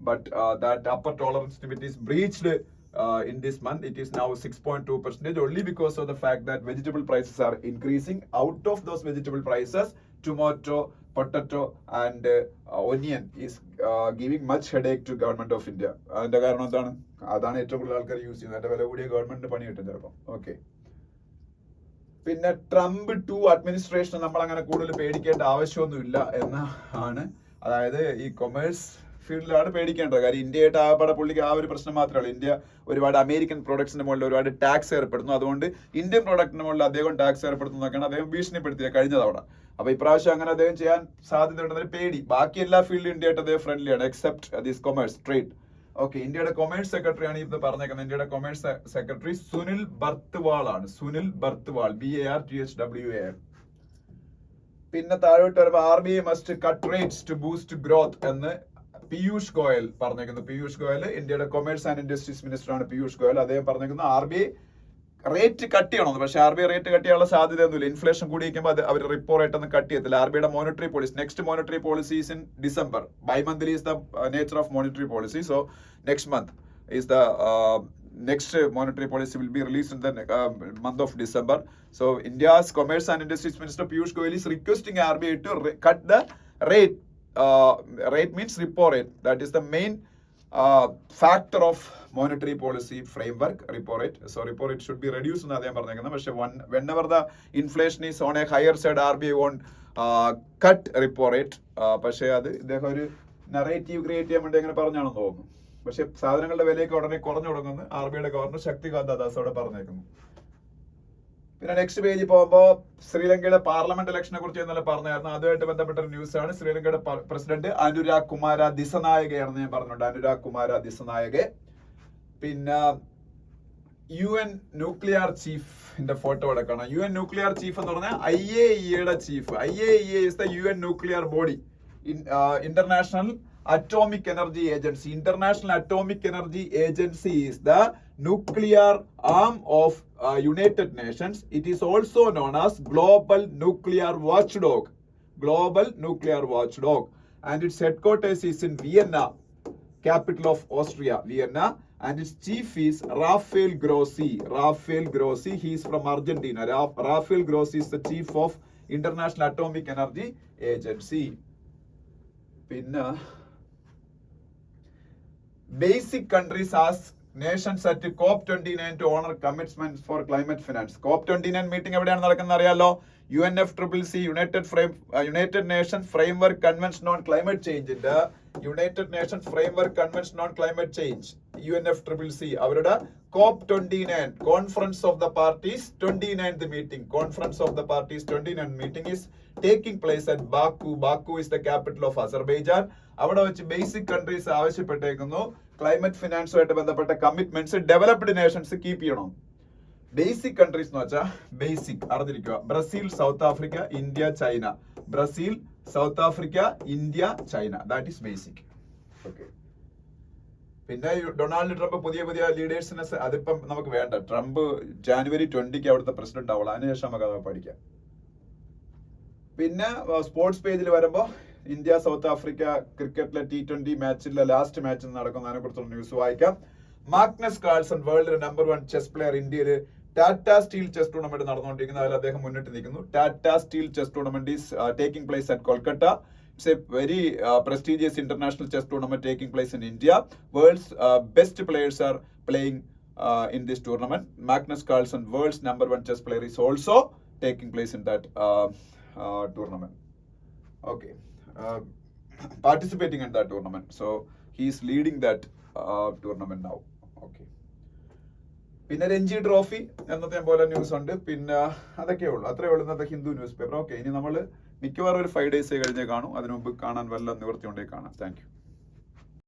But that upper tolerance limit is breached in this month. It is now 6.2% only because of the fact that vegetable prices are increasing. Out of those vegetable prices, tomato, potato and onion is giving much headache to government of India. അതിന്റെ കാരണം എന്താണ്? അതാണ് ഏറ്റവും കൂടുതൽ ആൾക്കാർ യൂസ് ചെയ്യുന്നത്. അതിന്റെ വില കൂടിയ ഗവൺമെന്റിന് പണി കിട്ടും ചിലപ്പോൾ. ഓക്കെ. പിന്നെ ട്രംപ് 2 അഡ്മിനിസ്ട്രേഷൻ നമ്മൾ അങ്ങനെ കൂടുതൽ പേടിക്കേണ്ട ആവശ്യമൊന്നുമില്ല എന്നാണ്. അതായത് ഈ കൊമേഴ്സ് ഫീൽഡിലാണ് പേടിക്കേണ്ടത്. കാര്യം ഇന്ത്യയായിട്ട് ആകപ്പാടെ പുള്ളിക്ക് ആ ഒരു പ്രശ്നം മാത്രമേ ഉള്ളൂ. ഇന്ത്യ ഒരുപാട് അമേരിക്കൻ പ്രൊഡക്ട്സിന്റെ മുകളിൽ ഒരുപാട് ടാക്സ് ഏർപ്പെടുന്നു. അതുകൊണ്ട് ഇന്ത്യൻ പ്രൊഡക്റ്റിന് മുകളിൽ അദ്ദേഹം ടാക്സ് ഏർപ്പെടുത്തുന്നതൊക്കെയാണ് അദ്ദേഹം ഭീഷണിപ്പെടുത്തിയത് കഴിഞ്ഞ തവണ. അപ്പൊ ഇപ്രാവശ്യം അങ്ങനെ അദ്ദേഹം ചെയ്യാൻ സാധ്യതയുണ്ടെന്നൊരു പേടി. ബാക്കി എല്ലാ ഫീൽഡിലും ഇന്ത്യയായിട്ട് അദ്ദേഹം ഫ്രണ്ട്ലിയാണ്, except this commerce, trade. Okay. ഇന്ത്യയുടെ കൊമേഴ്സ് സെക്രട്ടറി ആണ് ഇത് പറഞ്ഞേക്കുന്നത്. ഇന്ത്യയുടെ കൊമേഴ്സ് സെക്രട്ടറി സുനിൽ ബർത്ത്വാൾ ആണ്. സുനിൽ ബർത്ത്വാൾ, BARTHWAL. പിന്നെ താഴോട്ട് വരുമ്പോൾ RBI must cut rates to boost growth എന്ന് പീയൂഷ് ഗോയൽ പറഞ്ഞേക്കുന്നു. പീയൂഷ് ഗോയൽ ഇന്ത്യയുടെ കൊമേഴ്സ് ആൻഡ് ഇൻഡസ്ട്രീസ് മിനിസ്റ്റർ ആണ്. പീയൂഷ് ഗോയൽ അദ്ദേഹം പറഞ്ഞേക്കുന്നു RBI റേറ്റ് കട്ട് ചെയ്യണമെന്ന്. പക്ഷെ RBI റേറ്റ് കട്ട് ചെയ്യാനുള്ള സാധ്യതയൊന്നുമില്ല. ഇൻഫ്ലേഷൻ കൂടി ഇരിക്കുമ്പോൾ അത് അവർ റിപ്പോ റേറ്റ് ഒന്നും കട്ട് ചെയ്യത്തില്ല. RBIയുടെ monetary policy, next monetary policy is in December. Bimonthly is the nature of monetary policy. So next month is the next monetary policy will be released in the month of December. So India's Commerce and Industries Minister Piyush Goyal is requesting RBI to cut the rate. Rate means repo rate. That is the main factor of monetary policy framework, repo rate. So repo rate should be reduced എന്ന് അദ്ദേഹം പറഞ്ഞേക്കുന്നത്. പക്ഷെ whenever the inflation is on a higher side, RBI won't cut repo rate. പക്ഷെ അത് ഇദ്ദേഹം ഒരു നറേറ്റീവ് ക്രിയേറ്റ് ചെയ്യാൻ വേണ്ടി അങ്ങനെ പറഞ്ഞാണെന്ന് തോന്നുന്നു. പക്ഷെ സാധനങ്ങളുടെ വിലയൊക്കെ ഉടനെ കുറഞ്ഞു തുടങ്ങുന്നു RBIയുടെ ഗവർണർ ശക്തികാന്ത ദാസ് അവിടെ പറഞ്ഞേക്കുന്നു. പിന്നെ നെക്സ്റ്റ് പേജിൽ പോകുമ്പോൾ ശ്രീലങ്കയുടെ പാർലമെന്റ് ഇലക്ഷനെ കുറിച്ച് ഇന്നലെ പറഞ്ഞായിരുന്നു. അതുമായിട്ട് ബന്ധപ്പെട്ട ഒരു ന്യൂസ് ആണ്. ശ്രീലങ്കയുടെ പ്രസിഡന്റ് അനുരാഗ് കുമാര ദിസനായകയാണെന്ന് ഞാൻ പറഞ്ഞിട്ടുണ്ട്. അനുരാഗ് കുമാര ദിസനായകെ. പിന്നെ UN ന്യൂക്ലിയർ ചീഫിന്റെ ഫോട്ടോ അടക്കണം. UN ന്യൂക്ലിയർ ചീഫ് എന്ന് പറഞ്ഞാൽ IAEAയുടെ chief. IAEA is the UN nuclear body, international Atomic Energy Agency. International Atomic Energy Agency is the nuclear arm of United Nations. It is also known as Global Nuclear Watchdog. Global Nuclear Watchdog. And its headquarters is in Vienna, capital of Austria, Vienna. And its chief is Rafael Grossi. Rafael Grossi, he is from Argentina. Rafael Grossi is the chief of International Atomic Energy Agency. Pinna basic countries ask nations at COP29 to honor commitments for climate finance. COP29 meeting എവിടെയാണ് നടക്കുന്നത് അറിയാലോ? UNFCCC United Nations Framework Convention on Climate Change ന്റെ United Nations Framework Convention on Climate Change UNFCCC അവരുടെ COP29 Conference of the Parties 29th meeting Conference of the Parties 29th meeting is taking place at Baku. Baku is the capital of Azerbaijan. അവിടെ വെച്ച് ബേസിക് കൺട്രീസ് ആവശ്യപ്പെട്ടേക്കുന്നു ക്ലൈമറ്റ് ഫിനാൻസുമായിട്ട് ബന്ധപ്പെട്ട കമ്മിറ്റ്മെന്റ്സ് ഡെവലപ്ഡ് നേഷൻസ് കീപ്പ് ചെയ്യണം. ബേസിക് കൺട്രീസ് എന്ന് വെച്ചാൽ ബേസിക് അറിഞ്ഞിരിക്കുക. Brazil, south Africa, India, China. Brazil, south Africa, India, China. That is basic. Okay. പിന്നെ ഡൊണാൾഡ് ട്രംപ് പുതിയ ലീഡേഴ്സിനെ അതിപ്പം നമുക്ക് വേണ്ട. ട്രംപ് January 20 അവിടുത്തെ പ്രസിഡന്റ് ആവുള്ളൂ. അതിനുശേഷം നമുക്ക് അത് പഠിക്കാം. പിന്നെ സ്പോർട്സ് പേജിൽ വരുമ്പോൾ ഇന്ത്യ സൗത്ത് ആഫ്രിക്ക ക്രിക്കറ്റിലെ T20 മാച്ചിലെ ലാസ്റ്റ് മാച്ച് നടക്കുന്നതിനെ കുറിച്ചുള്ള ന്യൂസ് വായിക്കാം. മാഗ്നസ് കാൾസൺ വേൾഡിലെ നമ്പർ 1 ചെസ് പ്ലെയർ ഇന്ത്യയിൽ ടാറ്റ സ്റ്റീൽ ചെസ് ടൂർണമെന്റ് നടന്നുകൊണ്ടിരിക്കുന്നു. അതിൽ അദ്ദേഹം മുന്നിട്ട് നിൽക്കുന്നു. Tata steel chess tournament is taking place at Kolkata. It's a very prestigious international chess tournament taking place in India. World's best players are playing in this tournament. Magnus Carlsen, world's number 1 chess player, is also taking place in that tournament. Okay. Participating in that tournament. So he is leading that tournament now. Okay. പിന്നെ രഞ്ജി ട്രോഫി എന്നത്തെ പോലെ ന്യൂസ് ഉണ്ട്. പിന്നെ അതൊക്കെ ഉള്ളൂ. അത്രേ ഉള്ളൂ ഇന്നത്തെ ഹിന്ദു ന്യൂസ് പേപ്പർ. ഓക്കെ, ഇനി നമ്മൾ മിക്കവാറും ഒരു 5 days കഴിഞ്ഞേ കാണും. അതിനു മുമ്പ് കാണാൻ വല്ല നിവൃത്തി ഉണ്ടെങ്കിൽ കാണാം. Thank you.